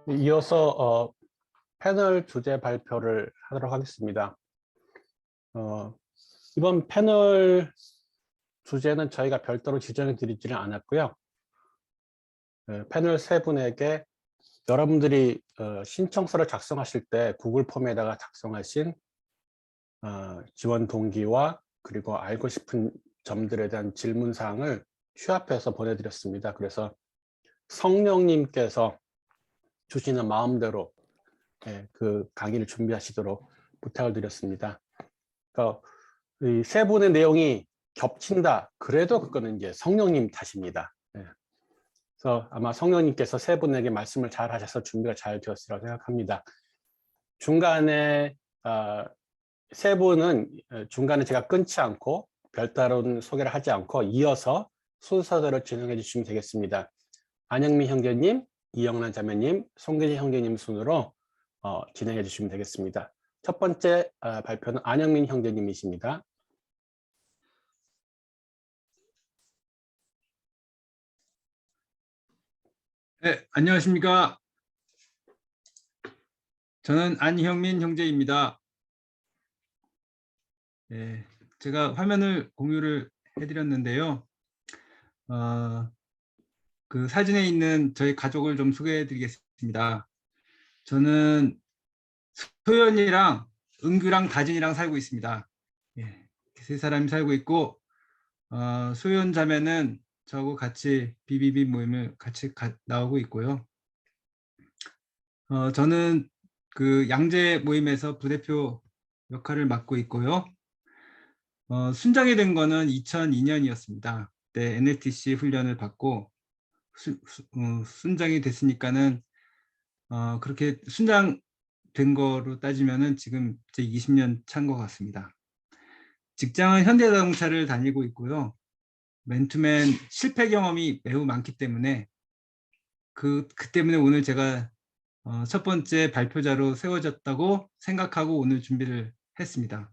이어서 패널 주제 발표를 하도록 하겠습니다. 이번 패널 주제는 저희가 별도로 지정해 드리지는 않았고요. 패널 세 분에게 여러분들이 신청서를 작성하실 때 구글 폼에다가 작성하신 지원 동기와 그리고 알고 싶은 점들에 대한 질문 사항을 취합해서 보내드렸습니다. 그래서 성령님께서 주시는 마음대로 그 강의를 준비하시도록 부탁을 드렸습니다. 그러니까 이 세 분의 내용이 겹친다. 그래도 그거는 이제 성령님 탓입니다. 그래서 아마 성령님께서 세 분에게 말씀을 잘 하셔서 준비가 잘 되었으리라고 생각합니다. 중간에 세 분은 중간에 제가 끊지 않고 별다른 소개를 하지 않고 이어서 순서대로 진행해 주시면 되겠습니다. 안영민 형제님, 이영란 자매님, 송계진 형제님 순으로 진행해 주시면 되겠습니다. 첫 번째 발표는 안영민 형제님이십니다. 네, 안녕하십니까. 저는 안형민 형제입니다. 네, 제가 화면을 공유를 해드렸는데요. 그 사진에 있는 저희 가족을 좀 소개해 드리겠습니다. 저는 소연이랑 은규랑 다진이랑 살고 있습니다. 예, 세 사람이 살고 있고, 소연 자매는 저하고 같이 BBB 모임을 같이 나오고 있고요. 저는 그 양재 모임에서 부대표 역할을 맡고 있고요. 순장이 된 거는 2002년이었습니다. 그때 NLTC 훈련을 받고 순장이 됐으니까는 그렇게 순장 된 거로 따지면은 지금 제 20년 찬 것 같습니다. 직장은 현대자동차를 다니고 있고요. 맨투맨 실패 경험이 매우 많기 때문에 그 때문에 오늘 제가 첫 번째 발표자로 세워졌다고 생각하고 오늘 준비를 했습니다.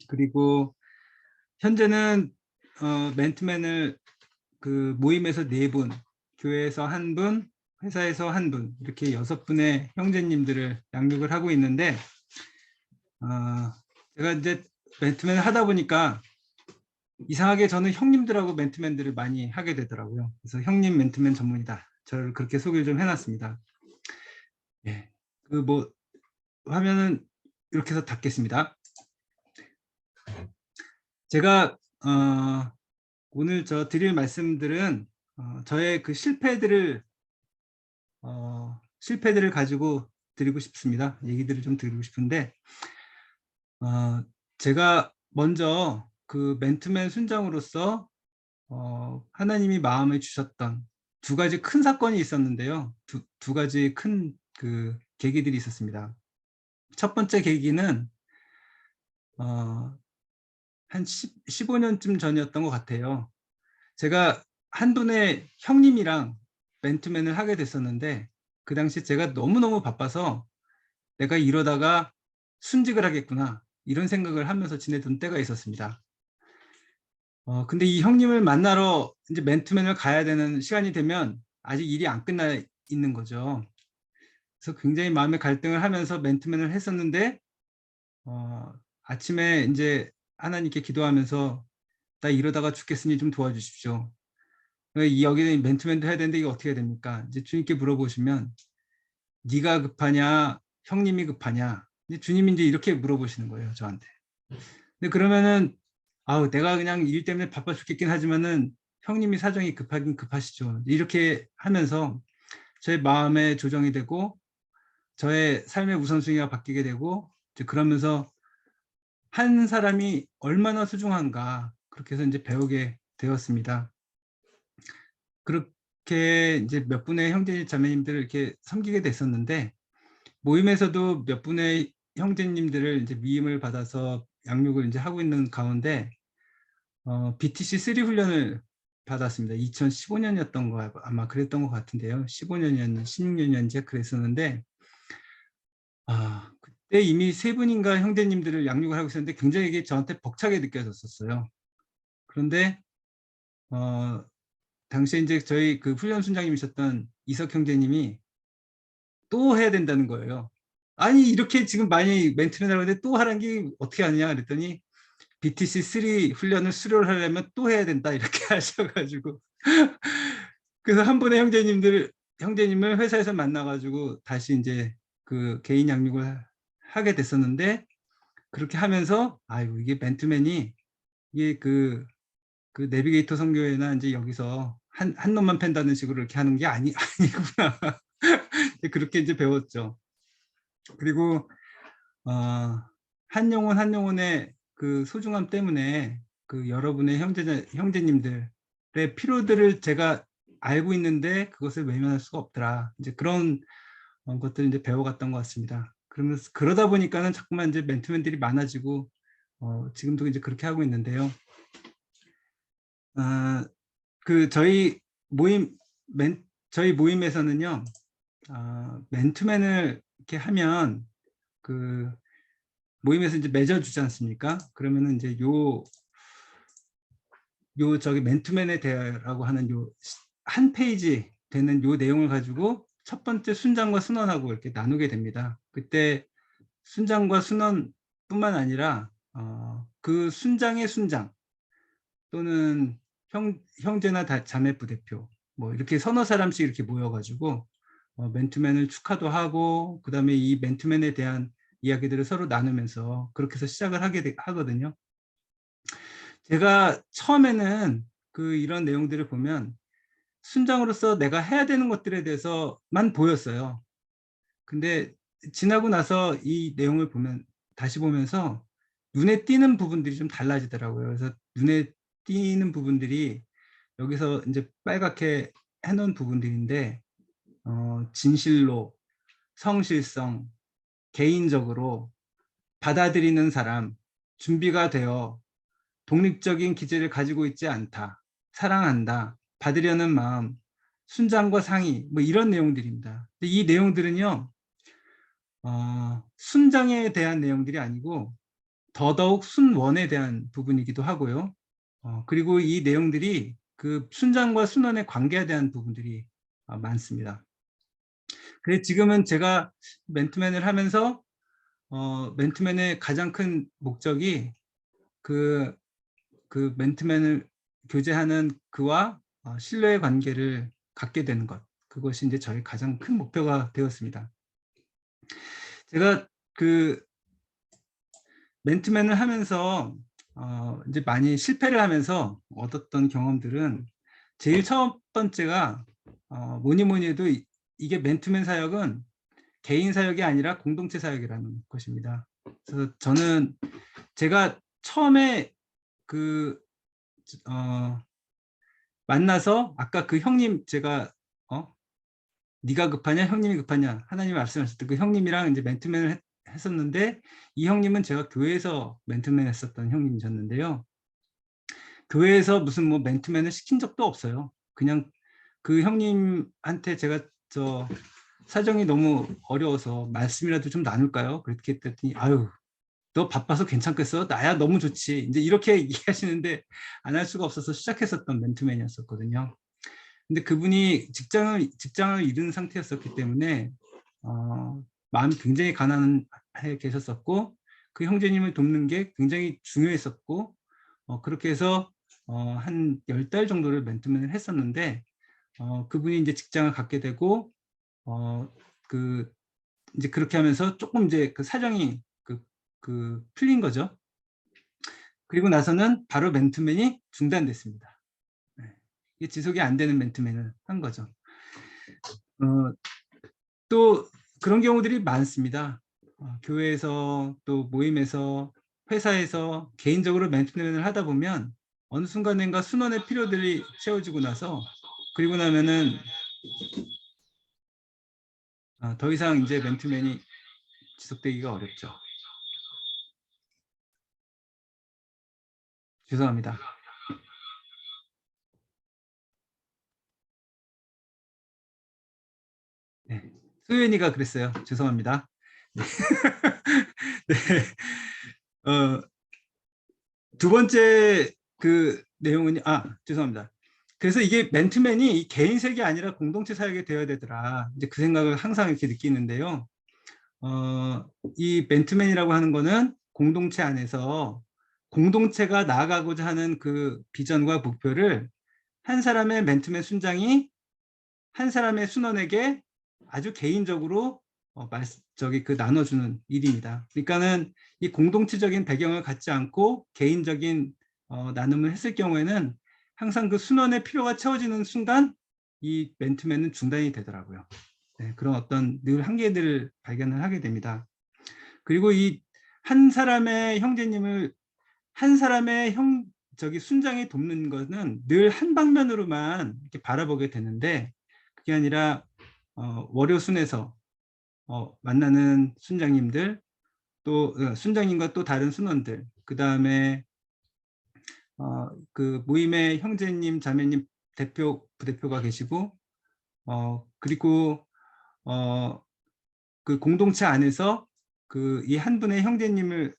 그리고 현재는 맨투맨을 그 모임에서 4분, 교회에서 1분, 회사에서 1분 이렇게 6분의 형제님들을 양육을 하고 있는데 제가 이제 맨투맨을 하다 보니까 이상하게 저는 형님들하고 맨투맨들을 많이 하게 되더라고요. 그래서 형님 맨투맨 전문이다. 저를 그렇게 소개를 좀 해놨습니다. 예, 그 뭐 화면은 이렇게 해서 닫겠습니다. 제가 오늘 저 드릴 말씀들은 저의 그 실패들을 가지고 드리고 싶습니다. 얘기들을 좀 드리고 싶은데 제가 먼저 그 맨투맨 순장으로서 하나님이 마음에 주셨던 2가지 큰 사건이 있었는데요. 두 가지 큰 그 계기들이 있었습니다. 첫 번째 계기는 한 15년쯤 전이었던 것 같아요. 제가 한 분의 형님이랑 맨투맨을 하게 됐었는데 그 당시 제가 너무너무 바빠서 내가 이러다가 순직을 하겠구나 이런 생각을 하면서 지내던 때가 있었습니다. 근데 이 형님을 만나러 이제 맨투맨을 가야 되는 시간이 되면 아직 일이 안 끝나 있는 거죠. 그래서 굉장히 마음의 갈등을 하면서 맨투맨을 했었는데 아침에 이제 하나님께 기도하면서 나 이러다가 죽겠으니 좀 도와주십시오. 여기는 맨투맨도 해야 되는데 이게 어떻게 해야 됩니까? 이제 주님께 물어보시면 네가 급하냐 형님이 급하냐 이제 주님이 이제 이렇게 물어보시는 거예요 저한테. 근데 그러면은 내가 그냥 일 때문에 바빠 죽겠긴 하지만은 형님이 사정이 급하긴 급하시죠. 이렇게 하면서 저의 마음의 조정이 되고 저의 삶의 우선순위가 바뀌게 되고 이제 그러면서 한 사람이 얼마나 소중한가 그렇게 해서 이제 배우게 되었습니다. 그렇게 이제 몇 분의 형제 자매님들을 이렇게 섬기게 됐었는데 모임에서도 몇 분의 형제님들을 이제 위임을 받아서 양육을 이제 하고 있는 가운데 BTC 3 훈련을 받았습니다. 2015년이었던 거 아마 그랬던 것 같은데요. 15년이었는지 16년이었는지 그랬었는데 그때 이미 3분인가 형제님들을 양육을 하고 있었는데 굉장히 이게 저한테 벅차게 느껴졌었어요. 그런데 당시에 이제 저희 그 훈련 순장님이셨던 이석 형제님이 또 해야 된다는 거예요. 아니 이렇게 지금 많이 맨투맨 하는데 또 하는 게 어떻게 하느냐 그랬더니 BTC3 훈련을 수료를 하려면 또 해야 된다 이렇게 하셔가지고 그래서 한 번에 형제님을 회사에서 만나가지고 다시 이제 그 개인 양육을 하게 됐었는데 그렇게 하면서 아유 이게 맨투맨이 이게 그 내비게이터 선교회나 이제 여기서 한 놈만 팬다는 식으로 이렇게 하는 게 아니구나 그렇게 이제 배웠죠. 그리고 한 영혼 한 영혼의 그 소중함 때문에 그 여러분의 형제님들의 피로들을 제가 알고 있는데 그것을 외면할 수가 없더라. 이제 그런 것들을 이제 배워갔던 것 같습니다. 그러면서 그러다 보니까는 자꾸만 이제 맨투맨들이 많아지고 지금도 이제 그렇게 하고 있는데요. 그 저희 모임에서는요, 맨투맨을 이렇게 하면 그 모임에서 이제 맺어주지 않습니까? 그러면은 이제 저기 맨투맨에 대하라고 하는 요 한 페이지 되는 요 내용을 가지고 첫 번째 순장과 순원하고 이렇게 나누게 됩니다. 그때 순장과 순원뿐만 아니라 그 순장의 순장 또는 형제나 자매 부대표 뭐 이렇게 서너 사람씩 이렇게 모여가지고 맨투맨을 축하도 하고 그 다음에 이 맨투맨에 대한 이야기들을 서로 나누면서 그렇게 해서 시작을 하거든요. 제가 처음에는 이런 내용들을 보면 순장으로서 내가 해야 되는 것들에 대해서만 보였어요. 근데 지나고 나서 이 내용을 다시 보면서 눈에 띄는 부분들이 좀 달라지더라고요. 그래서 눈에 띄는 부분들이 여기서 이제 빨갛게 해놓은 부분들인데 진실로, 성실성, 개인적으로, 받아들이는 사람, 준비가 되어 독립적인 기질을 가지고 있지 않다, 사랑한다, 받으려는 마음, 순장과 상의 뭐 이런 내용들입니다. 근데 이 내용들은요 순장에 대한 내용들이 아니고 더더욱 순원에 대한 부분이기도 하고요. 그리고 이 내용들이 그 순장과 순원의 관계에 대한 부분들이 많습니다. 그래서 지금은 제가 맨투맨을 하면서 맨투맨의 가장 큰 목적이 그 맨투맨을 교제하는 그와 신뢰의 관계를 갖게 되는 것, 그것이 이제 저의 가장 큰 목표가 되었습니다. 제가 맨투맨을 하면서 이제 많이 실패를 하면서 얻었던 경험들은 제일 첫 번째가 뭐니 해도 이게 맨투맨 사역은 개인 사역이 아니라 공동체 사역이라는 것입니다. 그래서 저는 제가 처음에 만나서 아까 그 형님 제가 네가 급하냐 형님이 급하냐 하나님 말씀하셨던 그 형님이랑 이제 맨투맨을 했었는데 이 형님은 제가 교회에서 맨투맨 했었던 형님이셨는데요. 교회에서 무슨 뭐 맨투맨을 시킨 적도 없어요. 그냥 그 형님한테 제가 사정이 너무 어려워서 말씀이라도 좀 나눌까요? 그렇게 했더니 아유 너 바빠서 괜찮겠어? 나야 너무 좋지. 이제 이렇게 얘기하시는데 안 할 수가 없어서 시작했었던 맨투맨이었었거든요. 근데 그분이 직장을 잃은 상태였었기 때문에 마음이 굉장히 가난해 계셨었고 그 형제님을 돕는 게 굉장히 중요했었고 그렇게 해서 한 10달 정도를 맨투맨을 했었는데 그분이 이제 직장을 갖게 되고 이제 그렇게 하면서 조금 이제 그 사정이 풀린 거죠. 그리고 나서는 바로 맨투맨이 중단됐습니다. 이게 지속이 안 되는 맨투맨을 한 거죠. 또 그런 경우들이 많습니다. 교회에서 또 모임에서 회사에서 개인적으로 맨투맨을 하다 보면 어느 순간인가 순원의 필요들이 채워지고 나서 그리고 나면은 더 이상 이제 맨투맨이 지속되기가 어렵죠. 죄송합니다. 네. 소연이가 그랬어요. 죄송합니다. 네. 두 번째 그 내용은 죄송합니다. 그래서 이게 맨투맨이 이 개인색이 아니라 공동체 사역이 되어야 되더라. 이제 그 생각을 항상 이렇게 느끼는데요. 이 맨투맨이라고 하는 거는 공동체 안에서 공동체가 나아가고자 하는 그 비전과 목표를 한 사람의 맨투맨 순장이 한 사람의 순원에게 아주 개인적으로 나눠주는 일입니다. 그러니까는 이 공동체적인 배경을 갖지 않고 개인적인 나눔을 했을 경우에는 항상 그 순원의 필요가 채워지는 순간 이 맨투맨은 중단이 되더라고요. 네, 그런 어떤 늘 한계들을 발견을 하게 됩니다. 그리고 이 한 사람의 형제님을 한 사람의 순장이 돕는 것은 늘 한 방면으로만 이렇게 바라보게 되는데 그게 아니라 월요순에서 만나는 순장님들 또 순장님과 또 다른 순원들 그 다음에 그 모임의 형제님 자매님 대표 부대표가 계시고 그리고 그 공동체 안에서 그 이 한 분의 형제님을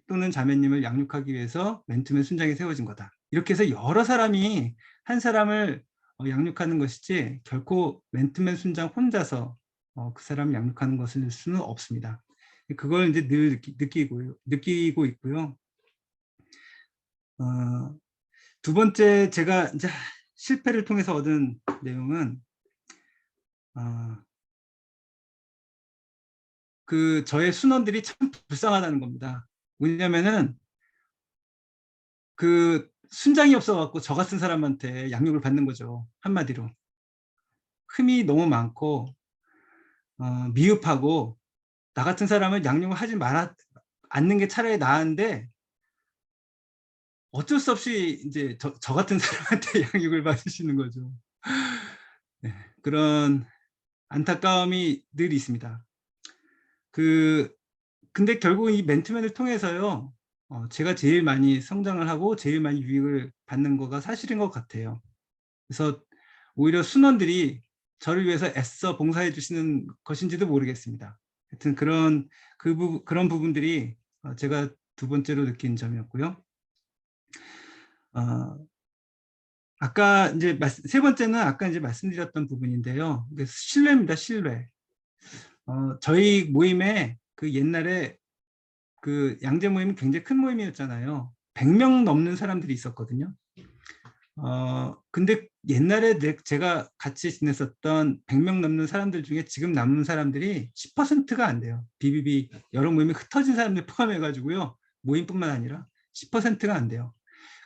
또는 자매님을 양육하기 위해서 맨투맨 순장이 세워진 거다. 이렇게 해서 여러 사람이 한 사람을 양육하는 것이지 결코 맨투맨 순장 혼자서 그 사람을 양육하는 것일 수는 없습니다. 그걸 이제 늘 느끼고 있고요. 두 번째 제가 이제 실패를 통해서 얻은 내용은 그 저의 순원들이 참 불쌍하다는 겁니다. 왜냐면은 그 순장이 없어갖고 저 같은 사람한테 양육을 받는 거죠. 한마디로. 흠이 너무 많고 미흡하고 나 같은 사람은 양육을 하지 않는 게 차라리 나은데 어쩔 수 없이 이제 저 같은 사람한테 양육을 받으시는 거죠. 네, 그런 안타까움이 늘 있습니다. 근데 결국 이 맨투맨을 통해서요. 제가 제일 많이 성장을 하고 제일 많이 유익을 받는 거가 사실인 것 같아요. 그래서 오히려 순원들이 저를 위해서 애써 봉사해 주시는 것인지도 모르겠습니다. 하여튼 그런 부분들이 제가 두 번째로 느낀 점이었고요. 아까 이제 세 번째는 아까 이제 말씀드렸던 부분인데요. 신뢰입니다, 신뢰. 저희 모임에 그 옛날에 그 양재 모임이 굉장히 큰 모임이었잖아요. 100명 넘는 사람들이 있었거든요. 근데 옛날에 제가 같이 지냈었던 100명 넘는 사람들 중에 지금 남은 사람들이 10%가 안 돼요. BBB 여러 모임에 흩어진 사람들 포함해가지고요. 모임뿐만 아니라 10%가 안 돼요.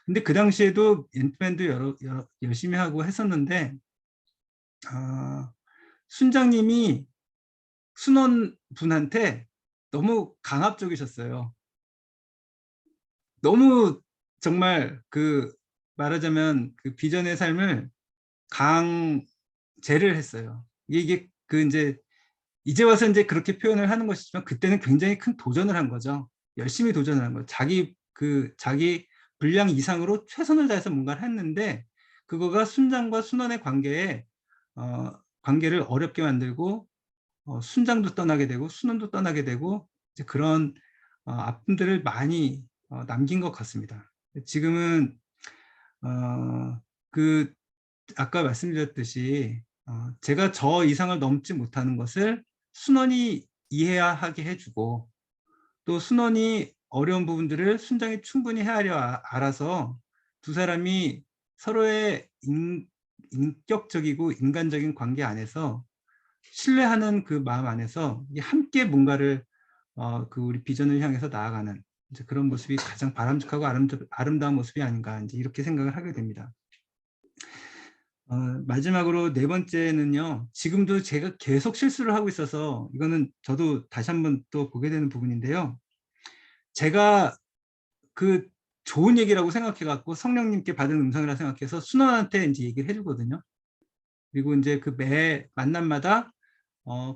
근데 그 당시에도 엔트맨도 열심히 하고 했었는데 순장님이 순원분한테 너무 강압적이셨어요. 너무 정말 그 말하자면 그 비전의 삶을 강제를 했어요. 이게 이제 와서 이제 그렇게 표현을 하는 것이지만 그때는 굉장히 큰 도전을 한 거죠. 열심히 도전을 한 거죠. 자기 분량 이상으로 최선을 다해서 뭔가를 했는데 그거가 순장과 순원의 관계를 어렵게 만들고 순장도 떠나게 되고 순원도 떠나게 되고 이제 그런 아픔들을 많이 남긴 것 같습니다. 지금은 아까 말씀드렸듯이 제가 저 이상을 넘지 못하는 것을 순원이 이해하게 해주고 또 순원이 어려운 부분들을 순장이 충분히 헤아려 알아서 두 사람이 서로의 인격적이고 인간적인 관계 안에서 신뢰하는 그 마음 안에서 함께 뭔가를 우리 비전을 향해서 나아가는 이제 그런 모습이 가장 바람직하고 아름다운 모습이 아닌가 이제 이렇게 생각을 하게 됩니다. 마지막으로 네 번째는요. 지금도 제가 계속 실수를 하고 있어서 이거는 저도 다시 한번 또 보게 되는 부분인데요. 제가 그 좋은 얘기라고 생각해 갖고 성령님께 받은 음성이라 생각해서 순원한테 이제 얘기를 해주거든요. 그리고 이제 그 매 만남마다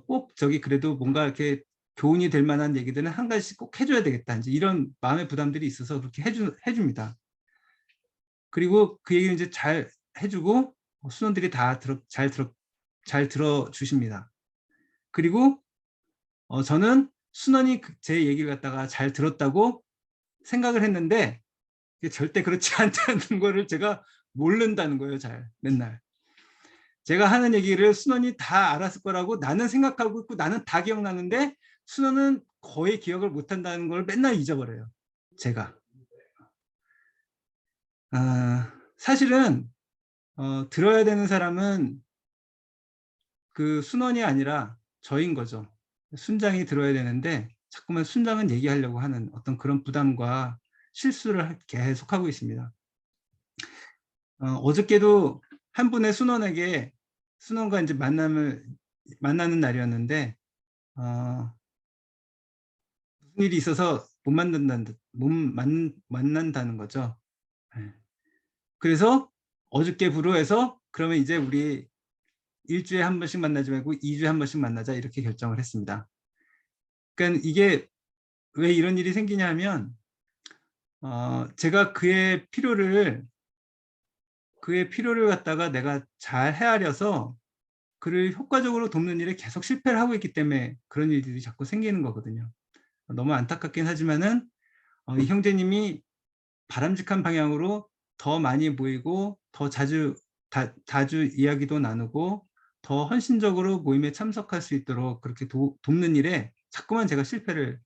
꼭 그래도 뭔가 이렇게 교훈이 될 만한 얘기들은 한 가지씩 꼭 해줘야 되겠다. 이제 이런 마음의 부담들이 있어서 그렇게 해줍니다. 그리고 그 얘기를 이제 잘 해주고 순원들이 다 잘 들어주십니다. 그리고 저는 순원이 제 얘기를 갖다가 잘 들었다고 생각을 했는데 절대 그렇지 않다는 거를 제가 모른다는 거예요. 잘 맨날. 제가 하는 얘기를 순원이 다 알았을 거라고 나는 생각하고 있고 나는 다 기억나는데 순원은 거의 기억을 못한다는 걸 맨날 잊어버려요. 제가. 사실은 들어야 되는 사람은 그 순원이 아니라 저인 거죠. 순장이 들어야 되는데 자꾸만 순장은 얘기하려고 하는 어떤 그런 부담과 실수를 계속하고 있습니다. 어저께도 한 분의 순원에게 순원과 이제 만나는 날이었는데 무슨 일이 있어서 못 만난다는 거죠. 네. 그래서 어저께부로 해서 그러면 이제 우리 일주일에 한 번씩 만나지 말고 2주에 한 번씩 만나자 이렇게 결정을 했습니다. 그러니까 이게 왜 이런 일이 생기냐 하면 제가 그의 필요를 갖다가 내가 잘 헤아려서 그를 효과적으로 돕는 일에 계속 실패를 하고 있기 때문에 그런 일들이 자꾸 생기는 거거든요. 너무 안타깝긴 하지만은 이 형제님이 바람직한 방향으로 더 많이 모이고 더 자주 이야기도 나누고 더 헌신적으로 모임에 참석할 수 있도록 그렇게 돕는 일에 자꾸만 제가 실패를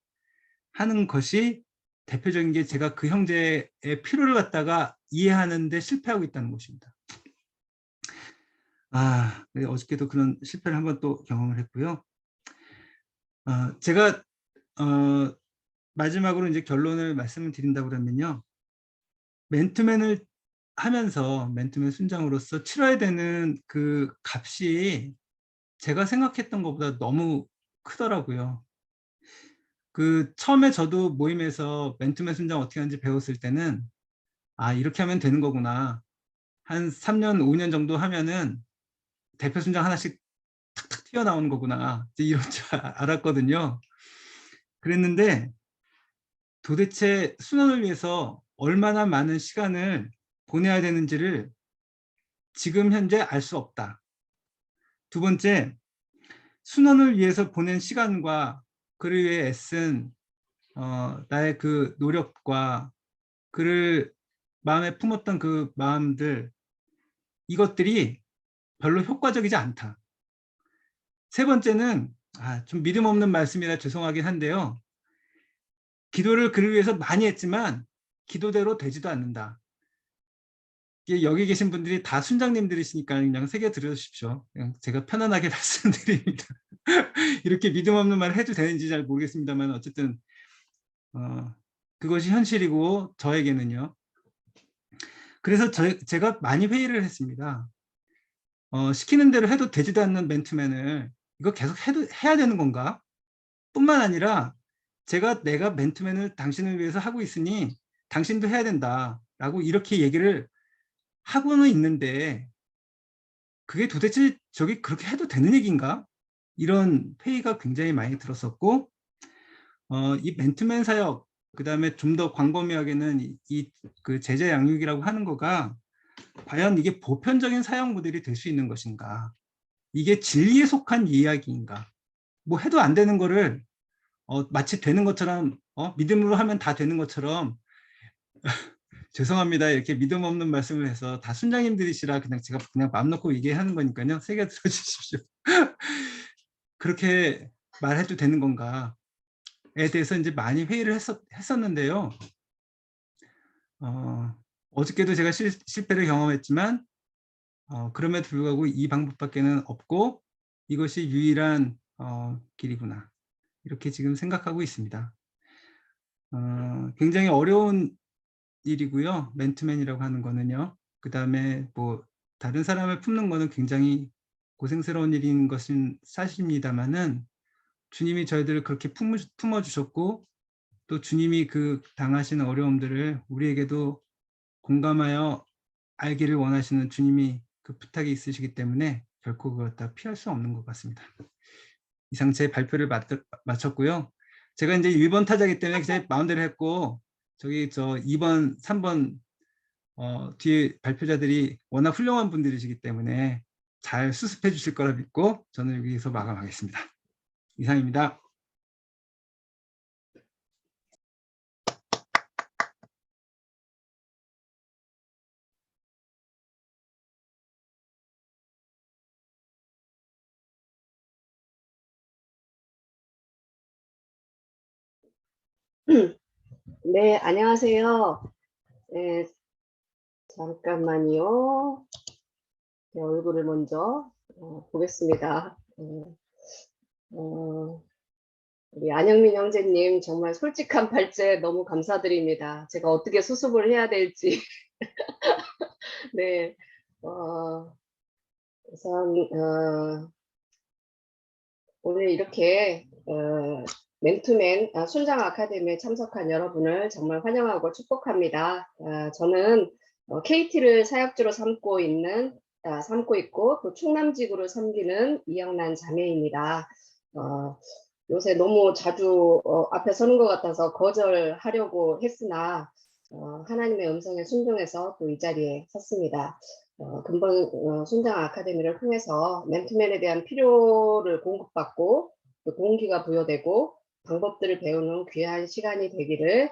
하는 것이 대표적인 게 제가 그 형제의 필요를 갖다가 이해하는 데 실패하고 있다는 것입니다. 어저께도 그런 실패를 한번 또 경험을 했고요. 제가 마지막으로 이제 결론을 말씀을 드린다고 그러면요. 맨투맨을 하면서 맨투맨 순장으로서 치러야 되는 그 값이 제가 생각했던 것보다 너무 크더라고요. 그 처음에 저도 모임에서 맨투맨 순장 어떻게 하는지 배웠을 때는 이렇게 하면 되는 거구나. 한 3년, 5년 정도 하면은 대표 순장 하나씩 탁탁 튀어나오는 거구나. 이런 줄 알았거든요. 그랬는데 도대체 순원을 위해서 얼마나 많은 시간을 보내야 되는지를 지금 현재 알 수 없다. 두 번째, 순원을 위해서 보낸 시간과 그를 위해 애쓴 나의 그 노력과 그를 마음에 품었던 그 마음들, 이것들이 별로 효과적이지 않다. 세 번째는 좀 믿음 없는 말씀이라 죄송하긴 한데요. 기도를 그를 위해서 많이 했지만 기도대로 되지도 않는다. 여기 계신 분들이 다 순장님들이시니까 그냥 새겨 들으십시오. 그냥 제가 편안하게 말씀드립니다. 이렇게 믿음 없는 말을 해도 되는지 잘 모르겠습니다만 어쨌든 그것이 현실이고 저에게는요. 그래서 제가 많이 회의를 했습니다. 시키는 대로 해도 되지도 않는 맨투맨을 이거 계속 해야 되는 건가? 뿐만 아니라 내가 맨투맨을 당신을 위해서 하고 있으니 당신도 해야 된다라고 이렇게 얘기를 하고는 있는데 그게 도대체 저게 그렇게 해도 되는 얘기인가? 이런 회의가 굉장히 많이 들었었고 이 맨투맨 사역 그다음에 좀 더 광범위하게는 그 제자 양육이라고 하는 거가 과연 이게 보편적인 사역 모델이 될 수 있는 것인가? 이게 진리에 속한 이야기인가? 뭐 해도 안 되는 거를 마치 되는 것처럼 믿음으로 하면 다 되는 것처럼 죄송합니다. 이렇게 믿음 없는 말씀을 해서 다 순장님들이시라 제가 그냥 마음 놓고 얘기하는 거니까요. 새겨 들어주십시오. 그렇게 말해도 되는 건가에 대해서 이제 많이 회의를 했었는데요. 어저께도 제가 실패를 경험했지만 그럼에도 불구하고 이 방법밖에는 없고 이것이 유일한 길이구나. 이렇게 지금 생각하고 있습니다. 굉장히 어려운 일이고요. 맨투맨이라고 하는 거는요. 그 다음에 뭐 다른 사람을 품는 거는 굉장히 고생스러운 일인 것은 사실입니다만은 주님이 저희들을 그렇게 품어주셨고 또 주님이 그 당하시는 어려움들을 우리에게도 공감하여 알기를 원하시는 주님이 그 부탁이 있으시기 때문에 결코 그걸 다 피할 수 없는 것 같습니다. 이상 제 발표를 마쳤고요. 제가 이제 1번 타자이기 때문에 제 마음대로 했고 저기 2번, 3번 뒤에 발표자들이 워낙 훌륭한 분들이시기 때문에 잘 수습해 주실 거라 믿고 저는 여기서 마감하겠습니다. 이상입니다. 네, 안녕하세요. 네, 잠깐만요. 제 얼굴을 먼저 보겠습니다. 어, 우리 안영민 형제님 정말 솔직한 발제 너무 감사드립니다. 제가 어떻게 수습을 해야 될지. 네, 우선 오늘 이렇게 맨투맨 순장 아카데미에 참석한 여러분을 정말 환영하고 축복합니다. 저는 KT를 사역지로 삼고 있고 또 충남지구를 섬기는 이영란 자매입니다. 요새 너무 자주 앞에 서는 것 같아서 거절하려고 했으나 하나님의 음성에 순종해서 또 이 자리에 섰습니다. 근본 순장 아카데미를 통해서 맨투맨에 대한 필요를 공급받고 또 동기가 부여되고 방법들을 배우는 귀한 시간이 되기를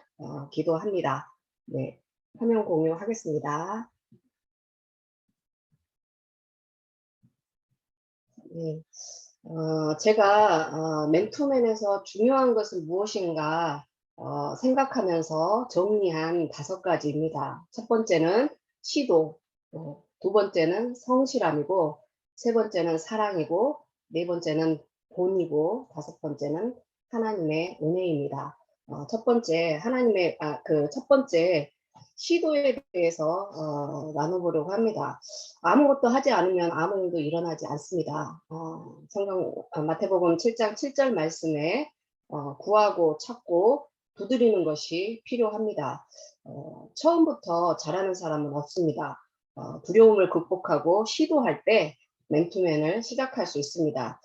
기도합니다. 네, 화면 공유하겠습니다. 네, 제가 맨투맨에서 중요한 것은 무엇인가 생각하면서 정리한 5가지입니다. 첫 번째는 시도, 두 번째는 성실함이고, 세 번째는 사랑이고, 네 번째는 본이고, 다섯 번째는 하나님의 은혜입니다. 첫 번째 시도에 대해서 나눠보려고 합니다. 아무것도 하지 않으면 아무 일도 일어나지 않습니다. 성경 마태복음 7장 7절 말씀에 구하고 찾고 두드리는 것이 필요합니다. 처음부터 잘하는 사람은 없습니다. 두려움을 극복하고 시도할 때 맨투맨을 시작할 수 있습니다.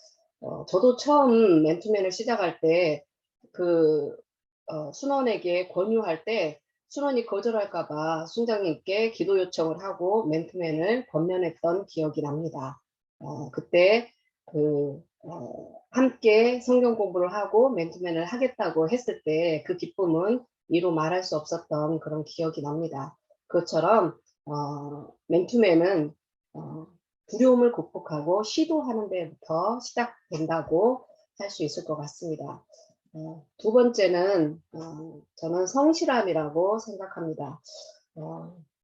저도 처음 맨투맨을 시작할 때 순원에게 권유할 때 순원이 거절할까봐 순장님께 기도 요청을 하고 맨투맨을 권면했던 기억이 납니다. 그때 함께 성경 공부를 하고 맨투맨을 하겠다고 했을 때 그 기쁨은 이루 말할 수 없었던 그런 기억이 납니다. 그것처럼 맨투맨은 두려움을 극복하고 시도하는 데부터 시작된다고 할 수 있을 것 같습니다. 두 번째는 저는 성실함이라고 생각합니다.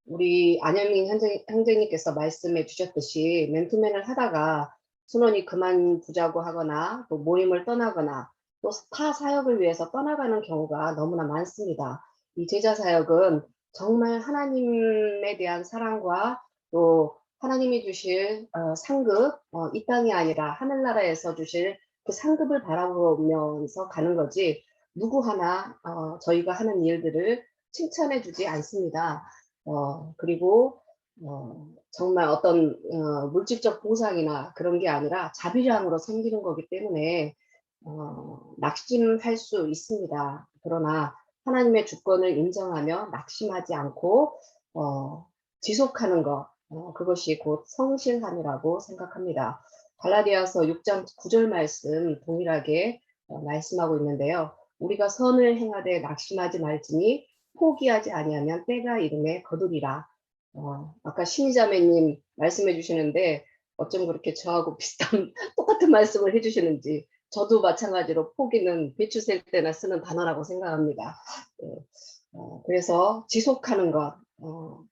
우리 안현민 형제님께서 말씀해 주셨듯이 맨투맨을 하다가 순원이 그만두자고 하거나 또 모임을 떠나거나 또 타 사역을 위해서 떠나가는 경우가 너무나 많습니다. 이 제자 사역은 정말 하나님에 대한 사랑과 또 하나님이 주실 상급, 이 땅이 아니라 하늘나라에서 주실 그 상급을 바라보면서 가는 거지 누구 하나 저희가 하는 일들을 칭찬해 주지 않습니다. 그리고 정말 어떤 물질적 보상이나 그런 게 아니라 자비량으로 섬기는 거기 때문에 낙심할 수 있습니다. 그러나 하나님의 주권을 인정하며 낙심하지 않고 지속하는 것, 그것이 곧 성실함이라고 생각합니다. 갈라디아서 6장 9절 말씀 동일하게 말씀하고 있는데요. 우리가 선을 행하되 낙심하지 말지니 포기하지 아니하면 때가 이름에 거두리라. 아까 신희자매님 말씀해 주시는데 어쩜 그렇게 저하고 비슷한 똑같은 말씀을 해주시는지 저도 마찬가지로 포기는 배추 셀 때나 쓰는 단어라고 생각합니다. 그래서 지속하는 것,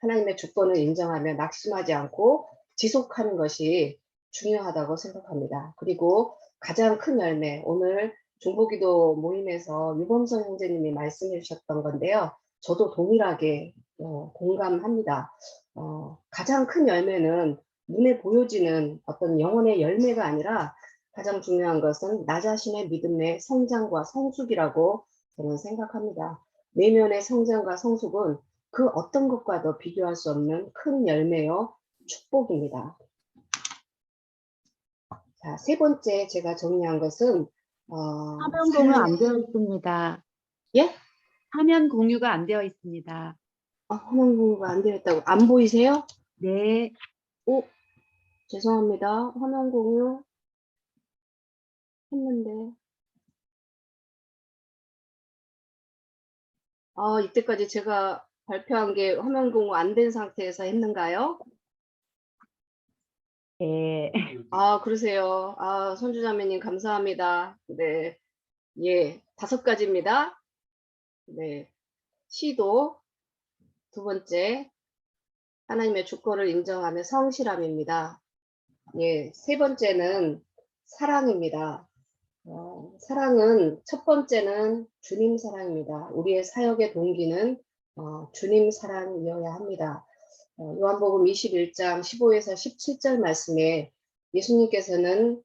하나님의 주권을 인정하며 낙심하지 않고 지속하는 것이 중요하다고 생각합니다. 그리고 가장 큰 열매, 오늘 중보기도 모임에서 유범선 형제님이 말씀해 주셨던 건데요. 저도 동일하게 공감합니다. 가장 큰 열매는 눈에 보여지는 어떤 영혼의 열매가 아니라 가장 중요한 것은 나 자신의 믿음의 성장과 성숙이라고 저는 생각합니다. 내면의 성장과 성숙은 그 어떤 것과도 비교할 수 없는 큰 열매요 축복입니다. 자, 세 번째 제가 정리한 것은 화면 공유 안 되어 있습니다. 예? 화면 공유가 안 되어 있습니다. 화면 공유가 안 되었다고 안 보이세요? 네. 죄송합니다. 화면 공유 했는데 이때까지 제가 발표한 게 화면 공유 안 된 상태에서 했는가요? 네. 그러세요. 손주자매님 감사합니다. 네. 예, 5가지입니다. 네. 시도 두 번째, 하나님의 주권을 인정하며 성실함입니다. 예, 세 번째는 사랑입니다. 사랑은 첫 번째는 주님 사랑입니다. 우리의 사역의 동기는 주님 사랑이어야 합니다. 요한복음 21장 15에서 17절 말씀에 예수님께서는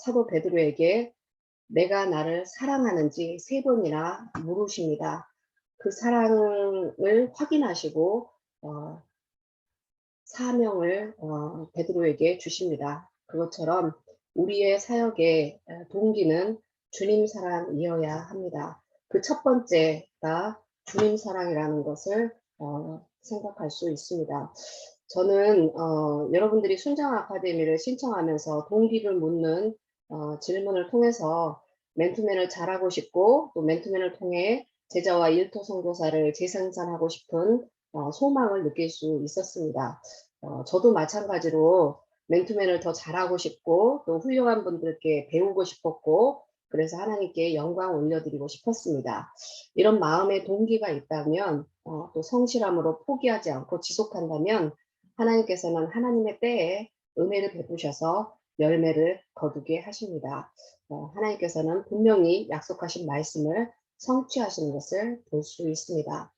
사도 베드로에게 내가 나를 사랑하는지 세 번이나 물으십니다. 그 사랑을 확인하시고 사명을 베드로에게 주십니다. 그것처럼 우리의 사역의 동기는 주님 사랑이어야 합니다. 그 첫 번째가 주님 사랑이라는 것을 생각할 수 있습니다. 저는 여러분들이 순장 아카데미를 신청하면서 동기를 묻는 질문을 통해서 맨투맨을 잘하고 싶고 또 맨투맨을 통해 제자와 일터 선교사를 재생산하고 싶은 소망을 느낄 수 있었습니다. 저도 마찬가지로 맨투맨을 더 잘하고 싶고 또 훌륭한 분들께 배우고 싶었고 그래서 하나님께 영광 올려드리고 싶었습니다. 이런 마음의 동기가 있다면 또 성실함으로 포기하지 않고 지속한다면 하나님께서는 하나님의 때에 은혜를 베푸셔서 열매를 거두게 하십니다. 하나님께서는 분명히 약속하신 말씀을 성취하시는 것을 볼 수 있습니다.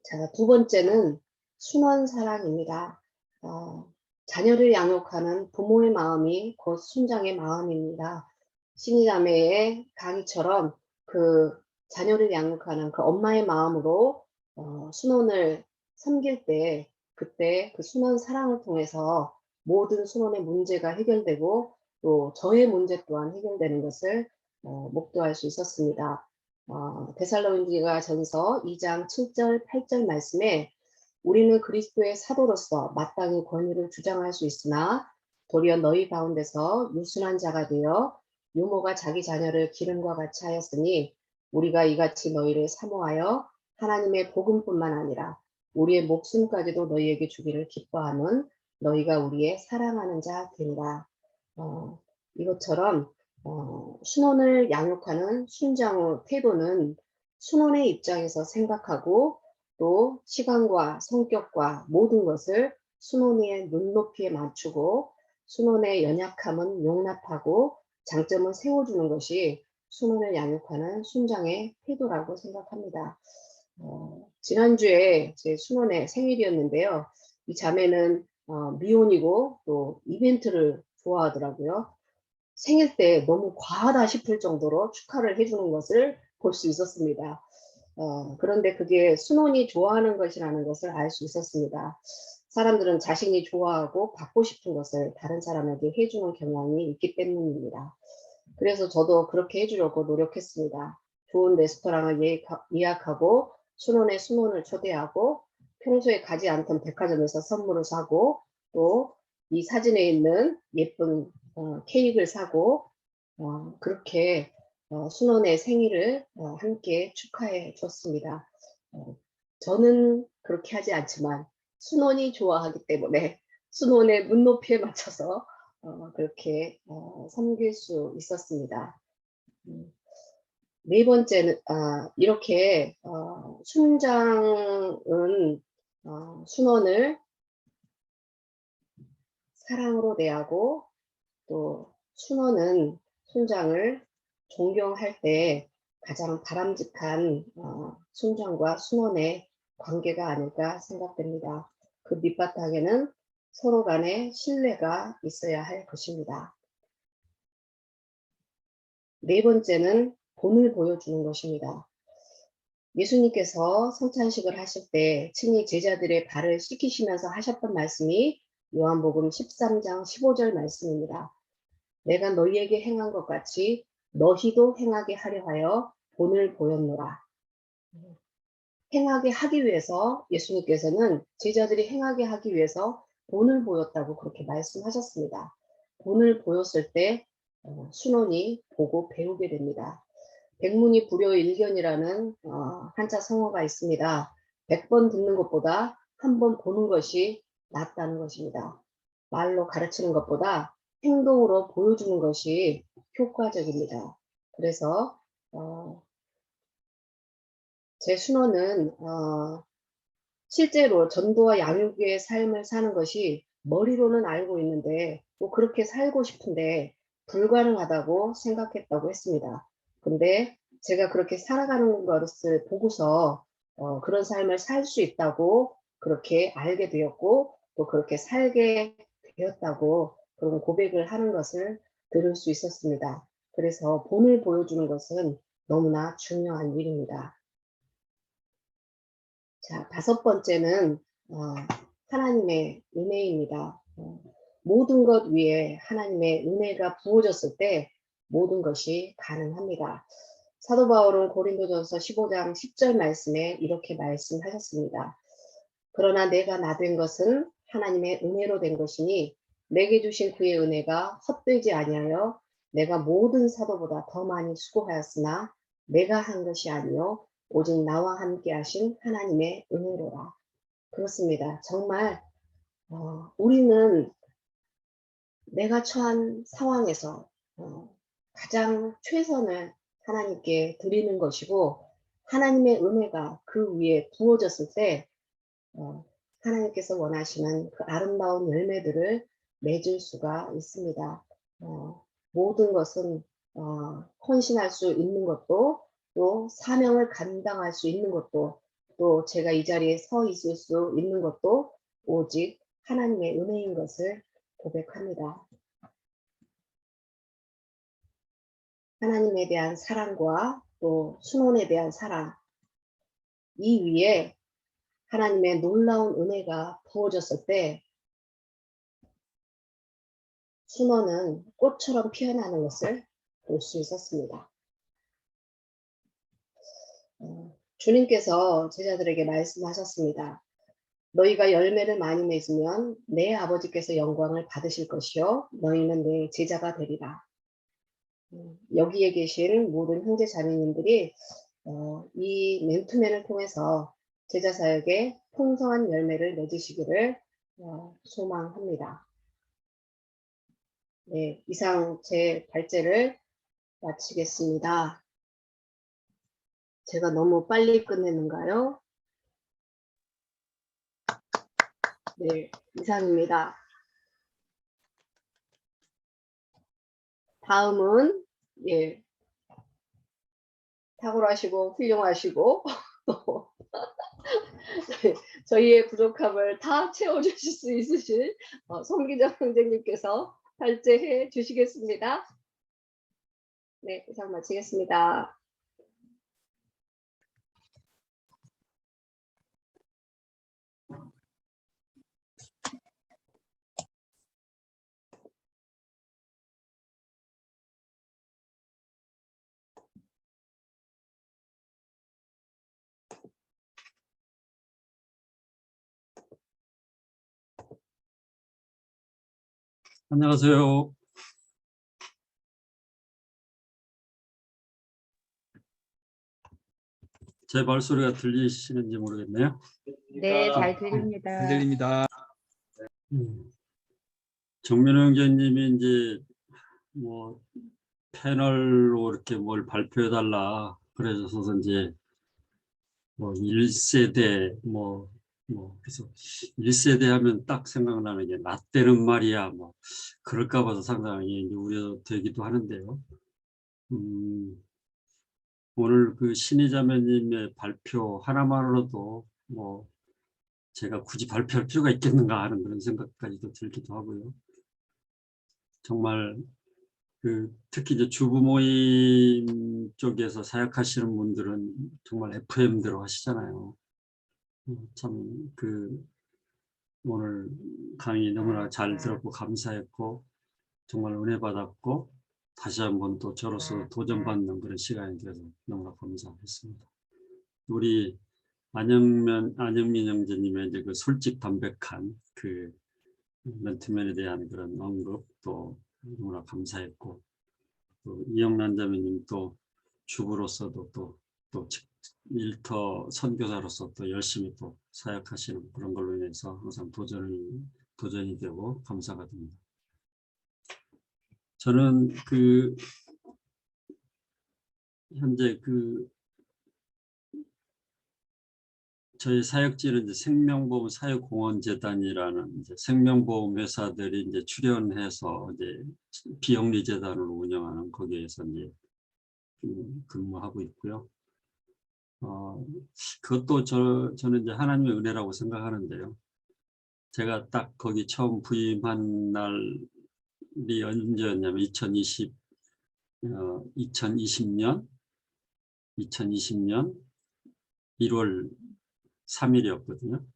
자, 두 번째는 순원 사랑입니다. 자녀를 양육하는 부모의 마음이 곧 순장의 마음입니다. 신이자매의 강의처럼 그 자녀를 양육하는 그 엄마의 마음으로 순원을 섬길 때 그때 그 순원 사랑을 통해서 모든 순원의 문제가 해결되고 또 저의 문제 또한 해결되는 것을 목도할 수 있었습니다. 데살로니가 전서 2장 7절 8절 말씀에 우리는 그리스도의 사도로서 마땅히 권위를 주장할 수 있으나 도리어 너희 가운데서 유순한 자가 되어 유모가 자기 자녀를 기름과 같이 하였으니 우리가 이같이 너희를 사모하여 하나님의 복음뿐만 아니라 우리의 목숨까지도 너희에게 주기를 기뻐함은 너희가 우리의 사랑하는 자 되니라. 이것처럼 순원을 양육하는 순장의 태도는 순원의 입장에서 생각하고 또 시간과 성격과 모든 것을 순원의 눈높이에 맞추고 순원의 연약함은 용납하고 장점은 세워주는 것이 순원을 양육하는 순장의 태도라고 생각합니다. 지난주에 제 순원의 생일이었는데요. 이 자매는 미혼이고 또 이벤트를 좋아하더라고요. 생일 때 너무 과하다 싶을 정도로 축하를 해주는 것을 볼 수 있었습니다. 그런데 그게 순원이 좋아하는 것이라는 것을 알 수 있었습니다. 사람들은 자신이 좋아하고 받고 싶은 것을 다른 사람에게 해주는 경향이 있기 때문입니다. 그래서 저도 그렇게 해주려고 노력했습니다. 좋은 레스토랑을 예약하고 순원을 초대하고 평소에 가지 않던 백화점에서 선물을 사고 또 이 사진에 있는 예쁜 케이크를 사고 그렇게 순원의 생일을 함께 축하해 줬습니다. 저는 그렇게 하지 않지만 순원이 좋아하기 때문에 순원의 눈높이에 맞춰서 그렇게 섬길 수 있었습니다. 네 번째는 이렇게 순장은 순원을 사랑으로 대하고 또 순원은 순장을 존경할 때 가장 바람직한 순장과 순원의 관계가 아닐까 생각됩니다. 그 밑바탕에는 서로 간의 신뢰가 있어야 할 것입니다. 네 번째는 본을 보여주는 것입니다. 예수님께서 성찬식을 하실 때 친히 제자들의 발을 씻기시면서 하셨던 말씀이 요한복음 13장 15절 말씀입니다. 내가 너희에게 행한 것 같이 너희도 행하게 하려 하여 본을 보였노라. 행하게 하기 위해서 예수님께서는 제자들이 행하게 하기 위해서 본을 보였다고 그렇게 말씀하셨습니다. 본을 보였을 때 순원이 보고 배우게 됩니다. 백문이 불여일견이라는 한자 성어가 있습니다. 100번 듣는 것보다 한 번 보는 것이 낫다는 것입니다. 말로 가르치는 것보다 행동으로 보여주는 것이 효과적입니다. 그래서 제 순호는 실제로 전도와 양육의 삶을 사는 것이 머리로는 알고 있는데 또 그렇게 살고 싶은데 불가능하다고 생각했다고 했습니다. 근데 제가 그렇게 살아가는 것을 보고서 그런 삶을 살 수 있다고 그렇게 알게 되었고 또 그렇게 살게 되었다고 그런 고백을 하는 것을 들을 수 있었습니다. 그래서 본을 보여주는 것은 너무나 중요한 일입니다. 자, 다섯 번째는 하나님의 은혜입니다. 모든 것 위에 하나님의 은혜가 부어졌을 때 모든 것이 가능합니다. 사도 바울은 고린도전서 15장 10절 말씀에 이렇게 말씀하셨습니다. 그러나 내가 나 된 것은 하나님의 은혜로 된 것이니 내게 주신 그의 은혜가 헛되지 아니하여 내가 모든 사도보다 더 많이 수고하였으나 내가 한 것이 아니요 오직 나와 함께 하신 하나님의 은혜로라. 그렇습니다. 정말 우리는 내가 처한 상황에서 가장 최선을 하나님께 드리는 것이고 하나님의 은혜가 그 위에 부어졌을 때 하나님께서 원하시는 그 아름다운 열매들을 맺을 수가 있습니다. 모든 것은 헌신할 수 있는 것도 또 사명을 감당할 수 있는 것도 또 제가 이 자리에 서 있을 수 있는 것도 오직 하나님의 은혜인 것을 고백합니다. 하나님에 대한 사랑과 또 순혼에 대한 사랑 이 위에 하나님의 놀라운 은혜가 부어졌을 때 순원은 꽃처럼 피어나는 것을 볼 수 있었습니다. 주님께서 제자들에게 말씀하셨습니다. 너희가 열매를 많이 맺으면 내 아버지께서 영광을 받으실 것이요 너희는 내 제자가 되리라. 여기에 계신 모든 형제 자매님들이 이 맨투맨을 통해서 제자 사역에 풍성한 열매를 맺으시기를 소망합니다. 네, 이상 제 발제를 마치겠습니다. 제가 너무 빨리 끝내는가요? 네, 이상입니다. 다음은 예, 탁월하시고 훌륭하시고 저희의 부족함을 다 채워주실 수 있으실 송기정 선생님께서 발제해 주시겠습니다. 네, 이상 마치겠습니다. 안녕하세요. 제 발소리가 들리시는지 모르겠네요. 네, 잘 들립니다. 잘 들립니다. 정민호 형제님이 이제 뭐 패널로 이렇게 뭘 발표해달라 그래서 이제 뭐 1세대 그래서 1세대 하면 딱 생각나는 게 나 때는 말이야 뭐 그럴까 봐서 상당히 이제 우려되기도 하는데요. 오늘 그 신희자매님의 발표 하나만으로도 뭐 제가 굳이 발표할 필요가 있겠는가 하는 그런 생각까지도 들기도 하고요. 정말 그 특히 이제 주부 모임 쪽에서 사역하시는 분들은 정말 FM대로 하시잖아요. 참 그 오늘 강의 너무나 잘 들었고 감사했고 정말 은혜 받았고 다시 한번 또 저로서 도전받는 그런 시간이 돼서 너무나 감사했습니다. 우리 안영민 형제님의 이제 그 솔직 담백한 그 맨투맨에 대한 그런 언급도 너무나 감사했고 또 이영란 자매님 또 주부로서도 또 일터 선교사로서 또 열심히 또 사역하시는 그런 걸로 인해서 항상 도전이 되고 감사가 됩니다. 저는 그 현재 그 저희 사역지는 이제 생명보험 사역공헌재단이라는 이제 생명보험 회사들이 이제 출연해서 이제 비영리 재단을 운영하는 거기에서 이제 근무하고 있고요. 그것도 저는 이제 하나님의 은혜라고 생각하는데요. 제가 딱 거기 처음 부임한 날이 언제였냐면 2020년 1월 3일이었거든요.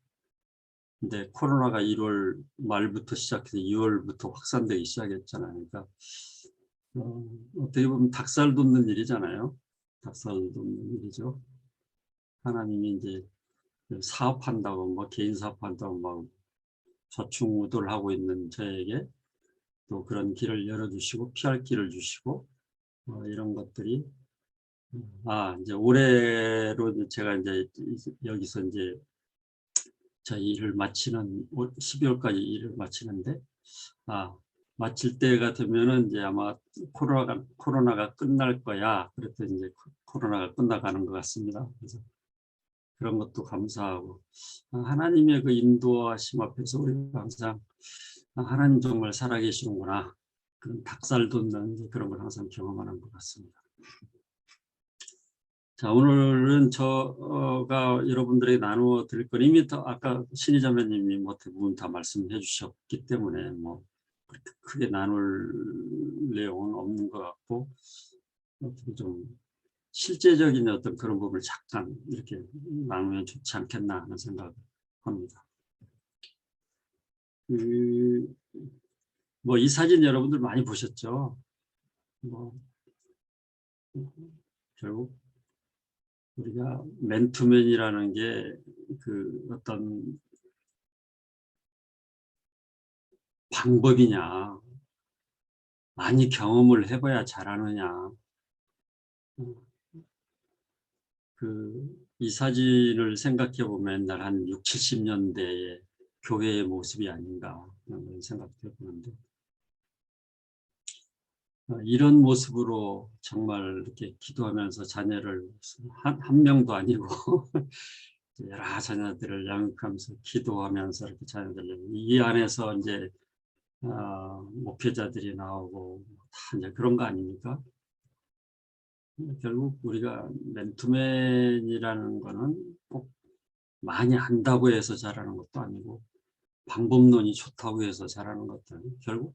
근데 코로나가 1월 말부터 시작해서 2월부터 확산되기 시작했잖아요. 그러니까 어떻게 보면 닭살 돋는 일이잖아요. 닭살 돋는 일이죠. 하나님이 이제 사업한다고 뭐 개인 사업한다고 막 좌충우돌 하고 있는 저에게 또 그런 길을 열어주시고 피할 길을 주시고 이런 것들이 이제 올해로 제가 이제 여기서 이제 저희 일을 마치는 12월까지 일을 마치는데 마칠 때가 되면은 이제 아마 코로나가 끝날 거야. 그랬더니 이제 코로나가 끝나가는 것 같습니다. 그래서 그런 것도 감사하고 하나님의 그 인도하심 앞에서 우리가 항상 하나님 정말 살아계시는구나. 그런 닭살 돋는 그런 걸 항상 경험하는 것 같습니다. 자, 오늘은 저가 여러분들에게 나누어 드릴 건 이미 아까 신희 자매님이 뭐 대부분 다 말씀해 주셨기 때문에 뭐 그렇게 크게 나눌 내용은 없는 것 같고 좀 실제적인 어떤 그런 부분을 잠깐 이렇게 나누면 좋지 않겠나 하는 생각을 합니다. 뭐 이 사진 여러분들 많이 보셨죠? 뭐 결국 우리가 맨투맨이라는 게 그 어떤 방법이냐, 많이 경험을 해봐야 잘하느냐. 이 사진을 생각해 보면 옛날 한 60, 70년대의 교회의 모습이 아닌가 그런 생각해 보는데 이런 모습으로 정말 이렇게 기도하면서 자녀를 한 명도 아니고 여러 자녀들을 양육하면서 기도하면서 이렇게 자녀들 이 안에서 이제 목회자들이 나오고 다 이제 그런 거 아닙니까? 결국 우리가 맨투맨이라는 거는 꼭 많이 한다고 해서 잘하는 것도 아니고 방법론이 좋다고 해서 잘하는 것도 아니고 결국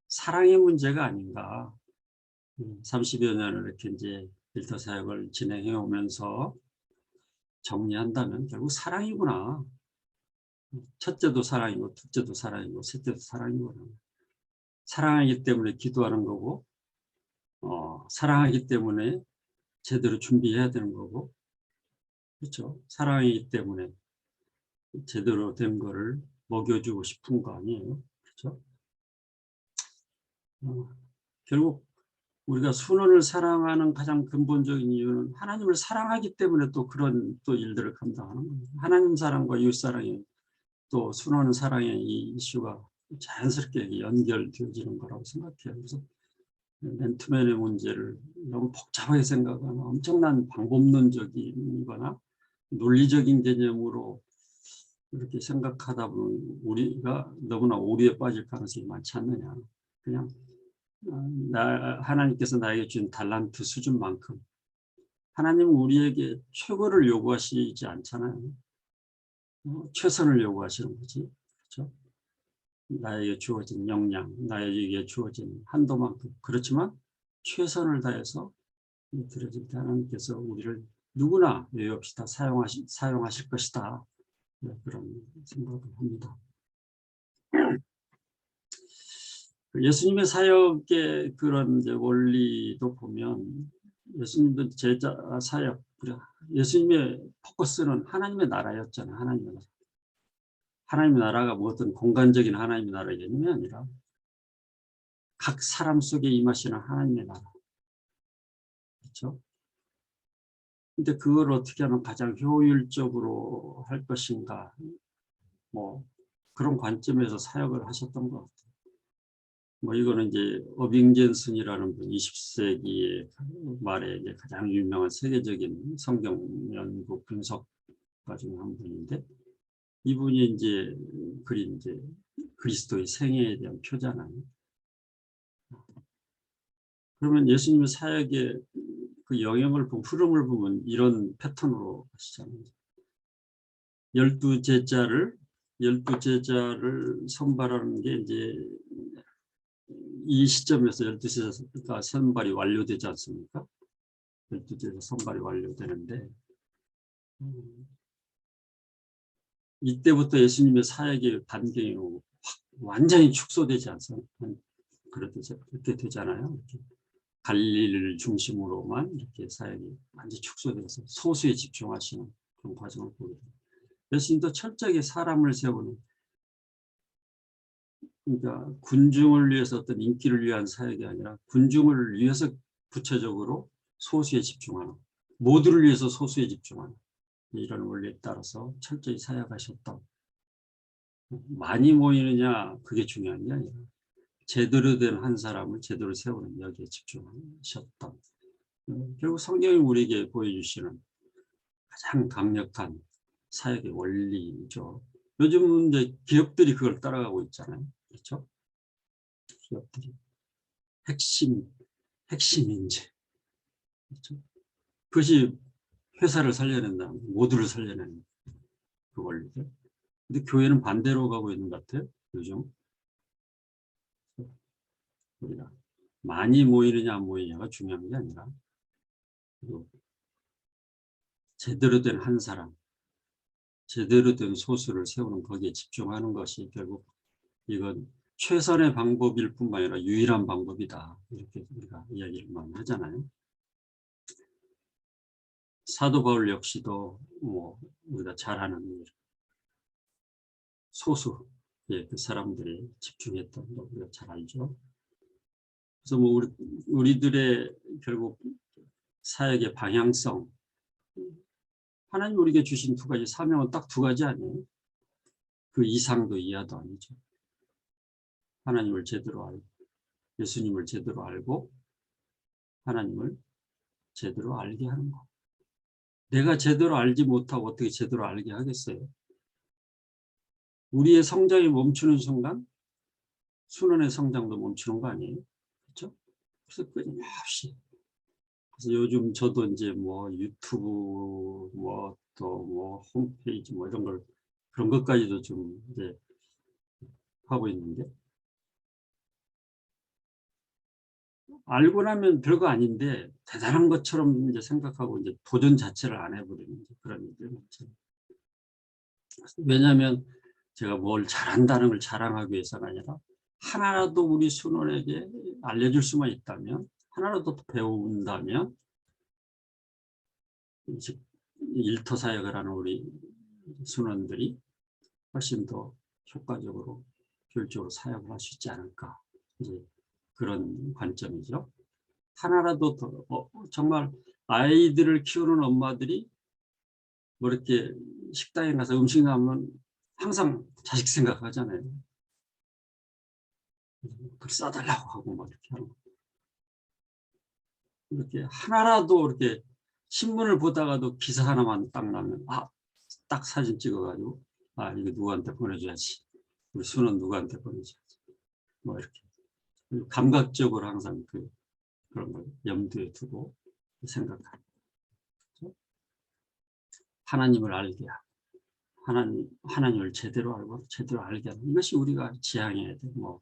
사랑의 문제가 아닌가. 30여 년을 이렇게 이제 일터 사역을 진행해 오면서 정리한다면 결국 사랑이구나. 첫째도 사랑이고 둘째도 사랑이고 셋째도 사랑이구나. 사랑하기 때문에 기도하는 거고 사랑하기 때문에 제대로 준비해야 되는 거고 그렇죠. 사랑하기 때문에 제대로 된 거를 먹여주고 싶은 거 아니에요. 그렇죠. 결국 우리가 순원을 사랑하는 가장 근본적인 이유는 하나님을 사랑하기 때문에 또 그런 또 일들을 감당하는 거예요. 하나님 사랑과 이웃 사랑이 또 순원 사랑의 이 이슈가 자연스럽게 연결되어지는 거라고 생각해요. 그래서 맨투맨의 문제를 너무 복잡하게 생각하는 엄청난 방법론적이거나 논리적인 개념으로 이렇게 생각하다 보면 우리가 너무나 오류에 빠질 가능성이 많지 않느냐. 그냥 하나님께서 나에게 준 달란트 수준만큼 하나님은 우리에게 최고를 요구하시지 않잖아요. 최선을 요구하시는 거지. 그렇죠? 나에게 주어진 역량, 나에게 주어진 한도만큼. 그렇지만 최선을 다해서 드려질 때 하나님께서 우리를 누구나 예외 없이 다 사용하실 것이다. 그런 생각을 합니다. 예수님의 사역의 그런 이제 원리도 보면 예수님도 제자 사역, 예수님의 포커스는 하나님의 나라였잖아요. 하나님의 나라. 하나님의 나라가 뭐 어떤 공간적인 하나님의 나라 개념이 아니라 각 사람 속에 임하시는 하나님의 나라. 그렇죠? 근데 그걸 어떻게 하면 가장 효율적으로 할 것인가. 뭐 그런 관점에서 사역을 하셨던 것 같아요. 뭐 이거는 이제 어빙젠슨이라는 분 20세기의 말에 이제 가장 유명한 세계적인 성경 연구 분석 작가 중에 한 분인데 이분이 이제 그린 이제 그리스도의 생애에 대한 표잖아요. 그러면 예수님의 사역의 그 영향을 보면 흐름을 보면 이런 패턴으로 하시잖아요. 12제자를 선발하는 게 이제 이 시점에서 12제자가 선발이 완료되지 않습니까? 12제자 선발이 완료되는데 이때부터 예수님의 사역의 반경이 완전히 축소되지 않습니까? 그렇게 되잖아요. 이렇게 갈릴리를 중심으로만 이렇게 사역이 완전히 축소돼서 소수에 집중하시는 그런 과정을 보게 됩니다. 예수님도 철저하게 사람을 세우는, 그러니까 군중을 위해서 어떤 인기를 위한 사역이 아니라 군중을 위해서 구체적으로 소수에 집중하는, 모두를 위해서 소수에 집중하는 이런 원리에 따라서 철저히 사역하셨다. 많이 모이느냐 그게 중요한 게 아니라 제대로 된 한 사람을 제대로 세우는 여기에 집중하셨다. 결국 성경이 우리에게 보여주시는 가장 강력한 사역의 원리죠. 요즘은 이제 기업들이 그걸 따라가고 있잖아요. 그렇죠? 기업들이 핵심 인재. 그렇죠? 그것이 회사를 살려낸다, 모두를 살려내는 그 원리들. 근데 교회는 반대로 가고 있는 것 같아요. 요즘 우리가 많이 모이느냐 안 모이느냐가 중요한 게 아니라 제대로 된 한 사람, 제대로 된 소수를 세우는 거기에 집중하는 것이 결국 이건 최선의 방법일 뿐만 아니라 유일한 방법이다. 이렇게 우리가 이야기를 많이 하잖아요. 사도 바울 역시도 뭐 우리가 잘 아는 일, 소수, 그 사람들이 집중했던 거 우리가 잘 알죠. 그래서 뭐 우리들의 결국 사역의 방향성, 하나님 우리에게 주신 두 가지 사명은 딱 두 가지 아니에요. 그 이상도 이하도 아니죠. 하나님을 제대로 알고, 예수님을 제대로 알고, 하나님을 제대로 알게 하는 것. 내가 제대로 알지 못하고 어떻게 제대로 알게 하겠어요? 우리의 성장이 멈추는 순간 순원의 성장도 멈추는 거 아니에요? 그렇죠? 그래서 끊임없이. 그래서 요즘 저도 이제 뭐 유튜브 뭐 또 뭐 홈페이지 뭐 이런 걸 그런 것까지도 좀 이제 하고 있는데 알고 나면 별거 아닌데 대단한 것처럼 이제 생각하고 이제 도전 자체를 안 해버리는 그런 일들이 많죠. 왜냐하면 제가 뭘 잘한다는 걸 자랑하기 위해서가 아니라 하나라도 우리 순원에게 알려줄 수만 있다면, 하나라도 배운다면 일터 사역을 하는 우리 순원들이 훨씬 더 효과적으로 효율적으로 사역을 할 수 있지 않을까, 이제 그런 관점이죠. 하나라도 더 정말 아이들을 키우는 엄마들이 뭐 이렇게 식당에 가서 음식 나오면 항상 자식 생각하잖아요. 그걸 싸달라고 하고 막 이렇게 하는 거. 이렇게 하나라도 이렇게 신문을 보다가도 기사 하나만 딱 나면 딱 사진 찍어가지고 이거 누구한테 보내줘야지. 우리 순원 누구한테 보내줘야지. 뭐 이렇게 감각적으로 항상 그런 걸 염두에 두고 생각하는. 하나님을 알게 하고 하나님을 제대로 알고 제대로 알게 하는 이것이 우리가 지향해야 돼. 뭐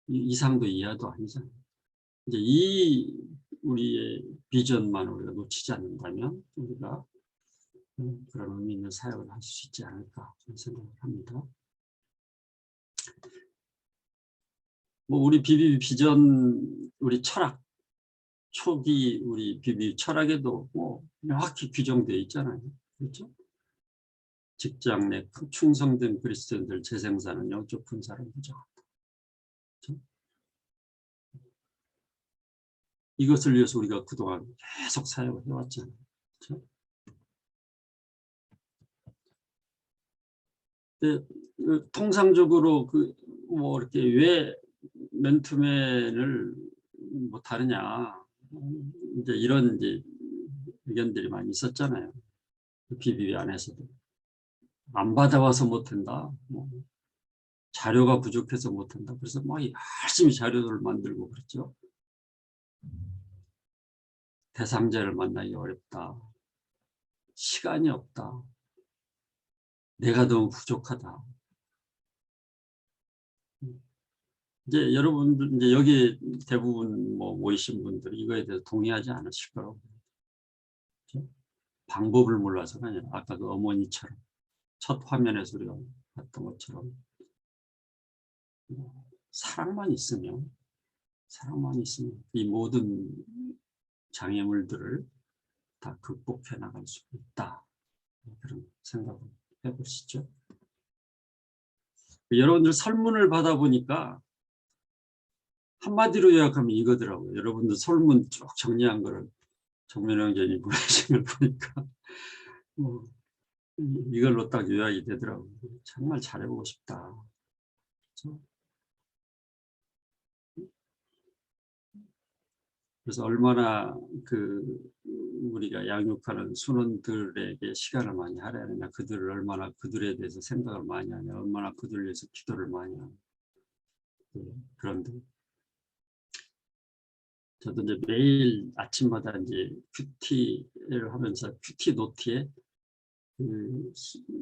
이상도 이하도 아니잖아요. 이제 이 우리의 비전만 우리가 놓치지 않는다면 우리가 그런 의미 있는 사역을 할 수 있지 않을까 생각을 합니다. 뭐 우리 비비 비전, 우리 철학, 초기 우리 비비 철학에도 뭐 명확히 규정되어 있잖아요. 그렇죠? 직장 내 충성된 그리스도인들 재생산은 영적 분사를 부정한다. 그렇죠? 이것을 위해서 우리가 그동안 계속 사역을 해왔잖아요. 그렇죠? 통상적으로 뭐 이렇게 왜 맨투맨을 뭐 다르냐, 이제 이런 이제 의견들이 많이 있었잖아요. 비비비 안에서도. 안 받아와서 못한다. 뭐 자료가 부족해서 못한다. 그래서 막 열심히 자료를 만들고 그랬죠. 대상자를 만나기 어렵다. 시간이 없다. 내가 너무 부족하다. 이제 여러분들 이제 여기 대부분 뭐 모이신 분들이 이거에 대해서 동의하지 않으실 거라고. 그렇죠? 방법을 몰라서가 아니라 아까 그 어머니처럼 첫 화면에서 우리가 봤던 것처럼 사랑만 있으면 이 모든 장애물들을 다 극복해 나갈 수 있다. 그런 생각을 해보시죠. 여러분들 설문을 받아보니까 한마디로 요약하면 이거더라고요. 여러분들 설문 쭉 정리한 거를 정면영 의원이 보내신 걸 보니까 이걸로 딱 요약이 되더라고요. 정말 잘해보고 싶다. 그렇죠? 그래서 얼마나 우리가 양육하는 순원들에게 시간을 많이 할애해야 하느냐, 그들을 얼마나 그들에 대해서 생각을 많이 하냐, 얼마나 그들을 위해서 기도를 많이 하냐. 그런데 저도 이제 매일 아침마다 이제 큐티를 하면서 큐티 노트에 그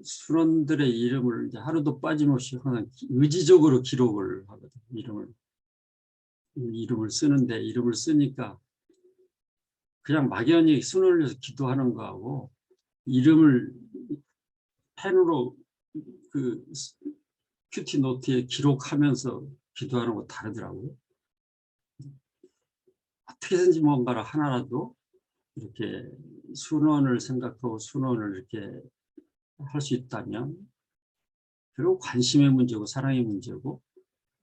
순원들의 이름을 이제 하루도 빠짐없이 항상 의지적으로 기록을 하거든요. 이름을 쓰는데 이름을 쓰니까 그냥 막연히 순원을 위해서 기도하는 거하고 이름을 펜으로 그 큐티 노트에 기록하면서 기도하는 거 다르더라고요. 어떻게든지 뭔가를 하나라도 이렇게 순원을 생각하고 순원을 이렇게 할 수 있다면 결국 관심의 문제고 사랑의 문제고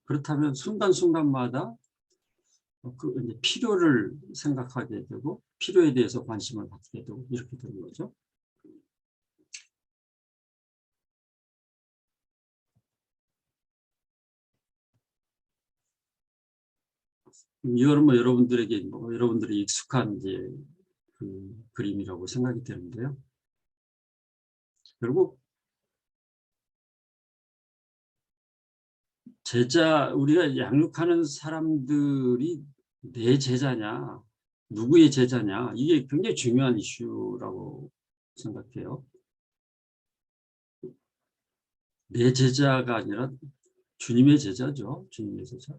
그렇다면 순간순간마다 이제 필요를 생각하게 되고 필요에 대해서 관심을 갖게 되고 이렇게 되는 거죠. 이거는 뭐 여러분들에게 여러분들이 익숙한 이제 그 그림이라고 생각이 되는데요. 결국 우리가 양육하는 사람들이 내 제자냐, 누구의 제자냐, 이게 굉장히 중요한 이슈라고 생각해요. 내 제자가 아니라 주님의 제자죠. 주님의 제자.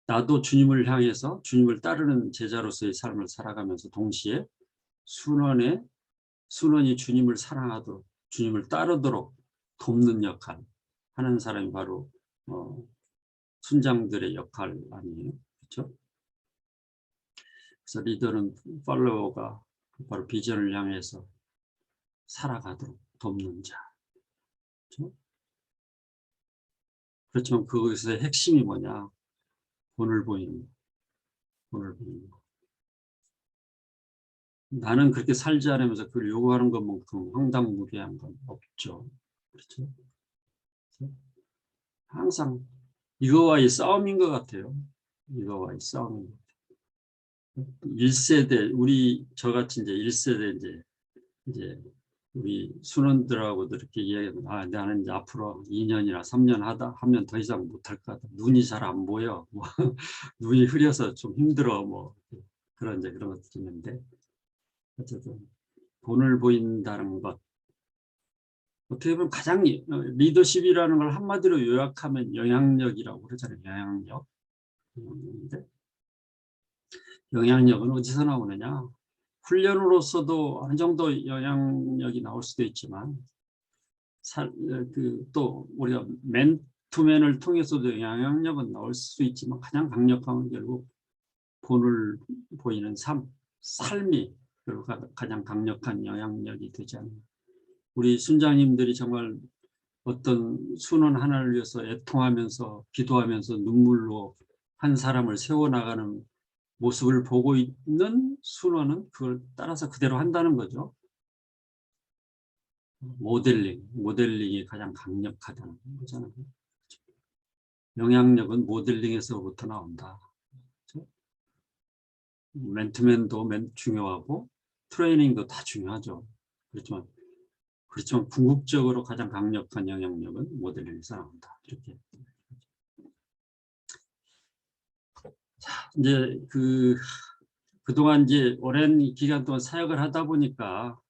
나도 주님을 향해서 주님을 따르는 제자로서의 삶을 살아가면서 동시에 순원이 주님을 사랑하도록 주님을 따르도록 돕는 역할 하는 사람이 바로 순장들의 역할 아니에요. 그렇죠? 그래서 리더는 팔로워가 바로 비전을 향해서 살아가도록 돕는 자. 그렇죠? 그렇지만 그것의 핵심이 뭐냐? 본을 보이는 거. 본을 보이는 거. 나는 그렇게 살지 않으면서 그걸 요구하는 것만큼 황당무계한 건 없죠. 그렇죠? 항상 이거와의 싸움인 것 같아요. 이거와의 싸움인 것 같아요. 1세대, 저같이 이제 1세대 이제 우리 순원들하고도 이렇게 이야기하면 나는 이제 앞으로 2년이나 3년 하면 더 이상 못할 것 같아. 눈이 잘 안 보여. 뭐 눈이 흐려서 좀 힘들어. 뭐 그런 것도 있는데 어쨌든 본을 보인다는 것. 어떻게 보면 가장 리더십이라는 걸 한마디로 요약하면 영향력이라고 그러잖아요. 영향력은 어디서 나오느냐? 훈련으로서도 어느 정도 영향력이 나올 수도 있지만 또 우리가 맨투맨을 통해서도 영향력은 나올 수 있지만 가장 강력한 건 결국 본을 보이는 삶이 결국 가장 강력한 영향력이 되지 않나. 우리 순장님들이 정말 어떤 순원 하나를 위해서 애통하면서 기도하면서 눈물로 한 사람을 세워나가는 모습을 보고 있는 순원은 그걸 따라서 그대로 한다는 거죠. 모델링이 가장 강력하다는 거잖아요. 영향력은 모델링에서부터 나온다. 그렇죠? 맨투맨도 중요하고 트레이닝도 다 중요하죠. 그렇지만 그렇지만 궁극적으로 가장 강력한 영향력은 모델링에서 나온다. 이렇게. 자, 이제 그동안 이제 오랜 기간 동안 사역을 하다 보니까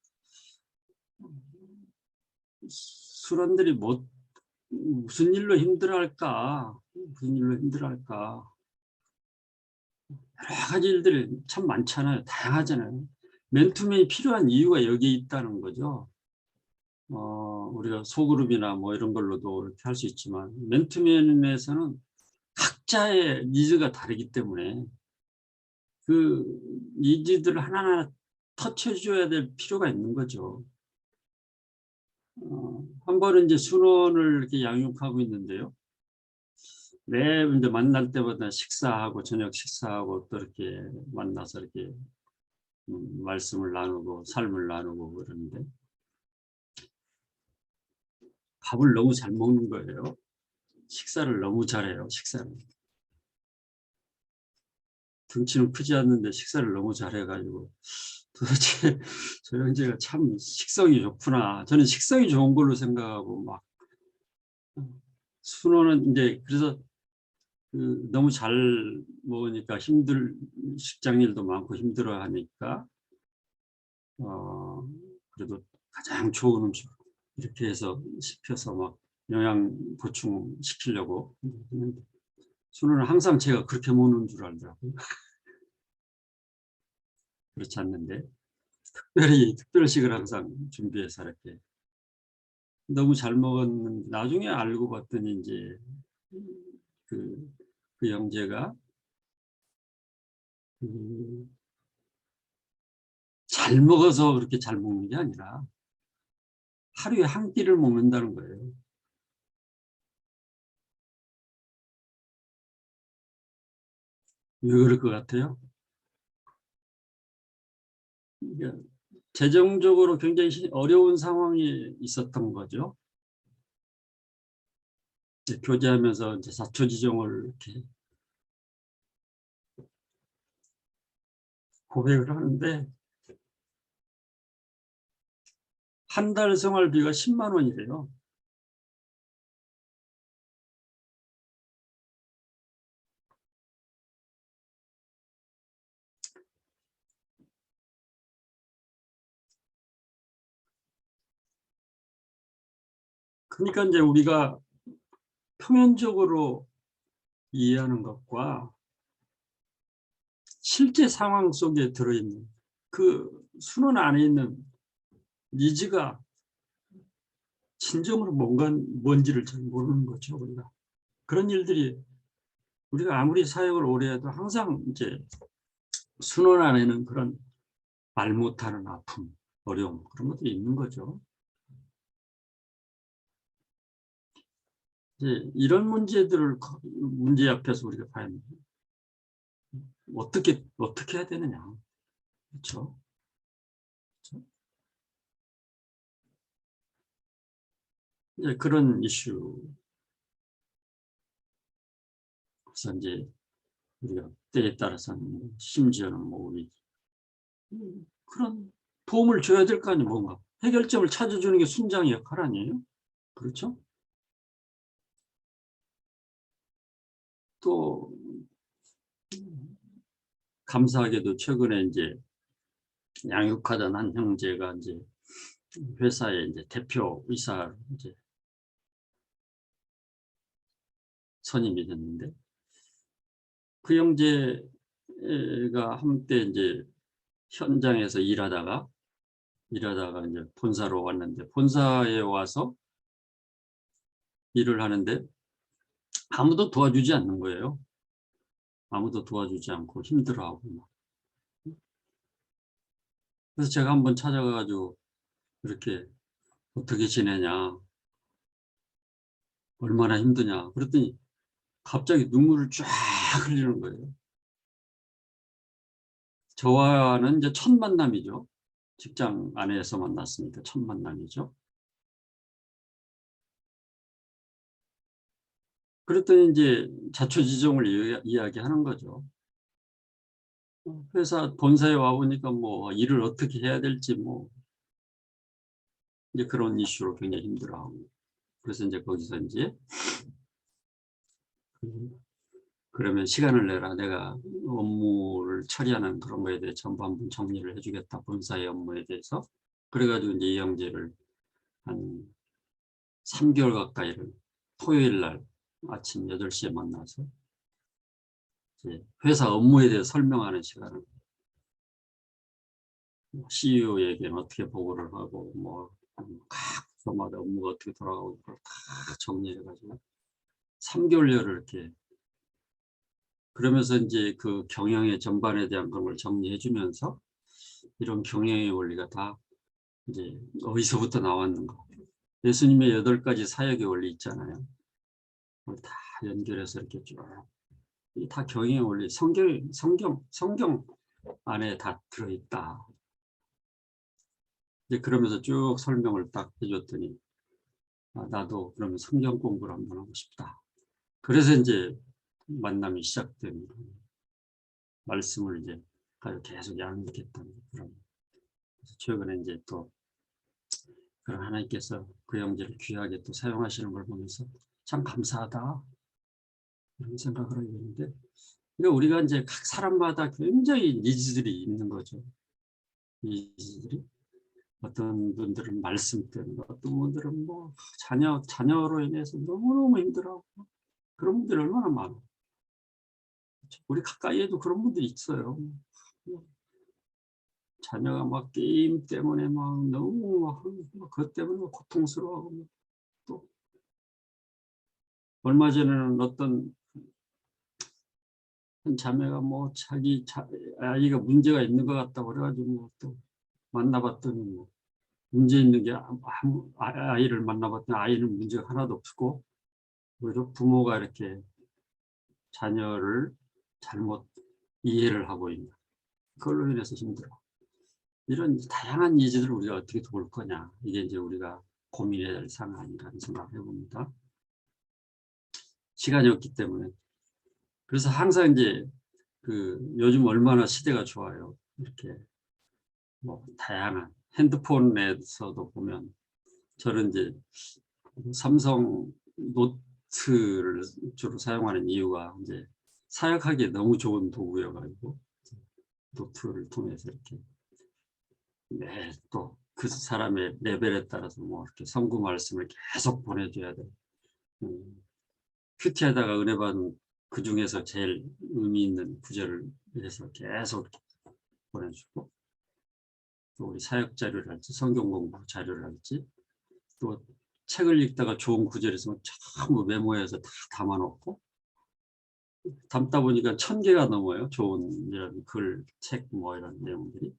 수련들이 무슨 일로 힘들어할까? 무슨 일로 힘들어할까? 여러 가지 일들이 참 많잖아요. 다양하잖아요. 맨투맨이 필요한 이유가 여기에 있다는 거죠. 우리가 소그룹이나 뭐 이런 걸로도 이렇게 할 수 있지만 맨투맨에서는 각자의 니즈가 다르기 때문에 그 니즈들을 하나하나 터치해줘야 될 필요가 있는 거죠. 한 번은 이제 순원을 이렇게 양육하고 있는데요. 매 이제 만날 때마다 식사하고 저녁 식사하고 또 이렇게 만나서 이렇게 말씀을 나누고 삶을 나누고 그러는데 밥을 너무 잘 먹는 거예요. 식사를 너무 잘해요. 식사를. 등치는 크지 않는데 식사를 너무 잘해가지고 도대체 저 형제가 참 식성이 좋구나. 저는 식성이 좋은 걸로 생각하고 막 순호는 이제 그래서 너무 잘 먹으니까 직장 일도 많고 힘들어하니까 그래도 가장 좋은 음식 이렇게 해서 시켜서 막 영양 보충 시키려고 했는데 순호는 항상 제가 그렇게 먹는 줄 알더라고요. 그렇지 않는데 특별식을 항상 준비해서 이렇게 너무 잘 먹었는데 나중에 알고 봤더니 이제 그 형제가 잘 먹어서 그렇게 잘 먹는 게 아니라 하루에 한 끼를 먹는다는 거예요. 왜 그럴 것 같아요? 그러니까 재정적으로 굉장히 어려운 상황이 있었던 거죠. 이제 교제하면서 이제 자초지종을 이렇게 고백을 하는데 한 달 생활비가 10만 원이래요. 그러니까 이제 우리가 표면적으로 이해하는 것과 실제 상황 속에 들어있는 그 순원 안에 있는 니즈가 진정으로 뭔지를 잘 모르는 거죠. 우리가 그런 일들이 우리가 아무리 사역을 오래 해도 항상 이제 순원 안에는 그런 말 못하는 아픔, 어려움 그런 것들이 있는 거죠. 이제 이런 문제 앞에서 우리가 과연 어떻게 해야 되느냐, 그렇죠? 이제 그런 이슈. 그래서 이제 우리가 때에 따라서는 심지어는 뭐 우리 그런 도움을 줘야 될 거 아니에요. 뭔가 해결점을 찾아주는 게 순장의 역할 아니에요? 그렇죠? 또 감사하게도 최근에 이제 양육하던 한 형제가 이제 회사의 이제 대표 의사 이제 선임이 됐는데 그 형제가 한때 이제 현장에서 일하다가 이제 본사로 왔는데 본사에 와서 일을 하는데 아무도 도와주지 않는 거예요. 아무도 도와주지 않고 힘들어하고 막. 그래서 제가 한번 찾아가가지고 이렇게 어떻게 지내냐, 얼마나 힘드냐 그랬더니 갑자기 눈물을 쫙 흘리는 거예요. 저와는 이제 첫 만남이죠. 직장 안에서 만났으니까 첫 만남이죠. 그랬더니 이제 자초지종을 이야기하는 거죠. 회사 본사에 와보니까 뭐 일을 어떻게 해야 될지 뭐 이제 그런 이슈로 굉장히 힘들어하고. 그래서 이제 거기서 이제 그러면 시간을 내라. 내가 업무를 처리하는 그런 거에 대해 전부 한번 정리를 해주겠다. 본사의 업무에 대해서. 그래가지고 이제 이영재를 한 3개월 가까이를 토요일 날 아침 8시에 만나서 이제 회사 업무에 대해 설명하는 시간을 CEO에게는 어떻게 보고를 하고 뭐 각 부서마다 업무가 어떻게 돌아가고 그걸 다 정리해가지고 3개월여를 이렇게 그러면서 이제 그 경영의 전반에 대한 걸 정리해주면서 이런 경영의 원리가 다 이제 어디서부터 나왔는가. 예수님의 8가지 사역의 원리 있잖아요. 그걸 다 연결해서 이렇게 쭉. 이게 다 경영의 원리, 성경 안에 다 들어있다. 이제 그러면서 쭉 설명을 딱 해줬더니 나도 그러면 성경 공부를 한번 하고 싶다. 그래서 이제 만남이 시작된 말씀을 이제 계속 양육했던 그런. 최근에 이제 또 그런 하나님께서 그 형제를 귀하게 또 사용하시는 걸 보면서 참 감사하다 이런 생각을 하게 되는데, 그러니까 우리가 이제 각 사람마다 굉장히 니즈들이 있는 거죠. 니즈들이 어떤 분들은 말씀 때문에, 어떤 분들은 뭐 자녀로 인해서 너무너무 힘들어하고 그런 분들이 얼마나 많아. 우리 가까이에도 그런 분들이 있어요. 자녀가 막 게임 때문에 막 너무 막 그것 때문에 고통스러워하고, 또 얼마 전에는 어떤 한 자매가 뭐 자기 아이가 문제가 있는 것 같다고 그래가지고 뭐 또 만나봤더니 뭐 문제 있는 게 아이를 만나봤더니 아이는 문제가 하나도 없고 오히려 부모가 이렇게 자녀를 잘못 이해를 하고 있는 그걸로 인해서 힘들어. 이런 다양한 니즈들을 우리가 어떻게 도울 거냐, 이게 이제 우리가 고민해야 될 상황 아닌가 생각을 해봅니다. 시간이 없기 때문에. 그래서 항상 이제 요즘 얼마나 시대가 좋아요. 이렇게 뭐 다양한 핸드폰에서도 보면 저는 이제 삼성 노트를 주로 사용하는 이유가 이제 사역하기에 너무 좋은 도구여가지고 노트를 통해서 이렇게 또 그 사람의 레벨에 따라서 뭐 이렇게 성구 말씀을 계속 보내줘야 돼. 큐티하다가 은혜 받은 그 중에서 제일 의미 있는 구절을 해서 계속 보내주고, 또 우리 사역 자료를 할지 성경 공부 자료를 할지 또 책을 읽다가 좋은 구절 있으면 전부 메모해서 다 담아놓고, 담다 보니까 1000개가 넘어요. 좋은 이런 글, 책 뭐 이런 내용들이.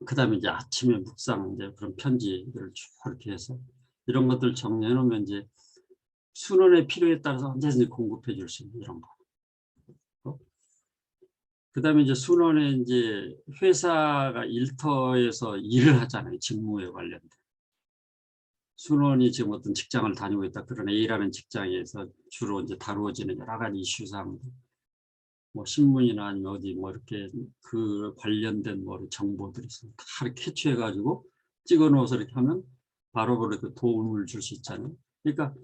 그 다음에 이제 아침에 묵상 이제 그런 편지들을 쭉 이렇게 해서 이런 것들 정리해 놓으면 이제 순원의 필요에 따라서 언제든지 공급해 줄 수 있는 이런 거. 그 다음에 이제 순원에 이제 회사가 일터에서 일을 하잖아요. 직무에 관련된. 순원이 지금 어떤 직장을 다니고 있다. 그런 A라는 직장에서 주로 이제 다루어지는 여러 가지 이슈상, 뭐 신문이나 아니면 어디 뭐 이렇게 그 관련된 뭐 정보들이 있으면 다 이렇게 캐치해가지고 찍어 놓아서 이렇게 하면 바로 그렇게 도움을 줄 수 있잖아요. 그러니까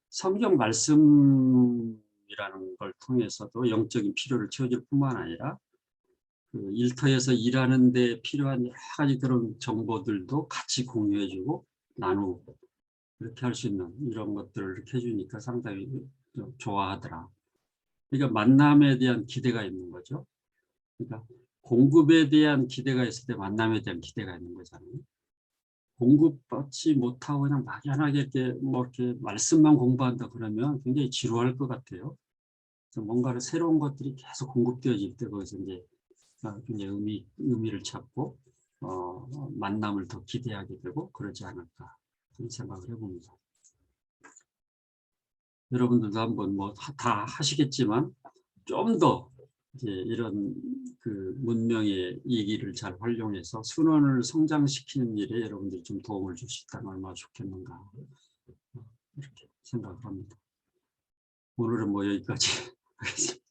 성경 말씀이라는 걸 통해서도 영적인 필요를 채워줄 뿐만 아니라 그 일터에서 일하는 데 필요한 여러 가지 그런 정보들도 같이 공유해주고 나누고 이렇게 할 수 있는 이런 것들을 이렇게 해주니까 상당히 좋아하더라. 그러니까 만남에 대한 기대가 있는 거죠. 그러니까 공급에 대한 기대가 있을 때 만남에 대한 기대가 있는 거잖아요. 공급받지 못하고 그냥 막연하게 이렇게 뭐 이렇게 말씀만 공부한다 그러면 굉장히 지루할 것 같아요. 그래서 뭔가를 새로운 것들이 계속 공급되어질 때 거기서 이제 굉장히 의미를 찾고 만남을 더 기대하게 되고 그러지 않을까 그런 생각을 해봅니다. 여러분들도 한번 뭐 다 하시겠지만 좀 더 이제 이런 그 문명의 이기를 잘 활용해서 순원을 성장시키는 일에 여러분들이 좀 도움을 줄 수 있다면 얼마나 좋겠는가 이렇게 생각을 합니다. 오늘은 뭐 여기까지 하겠습니다.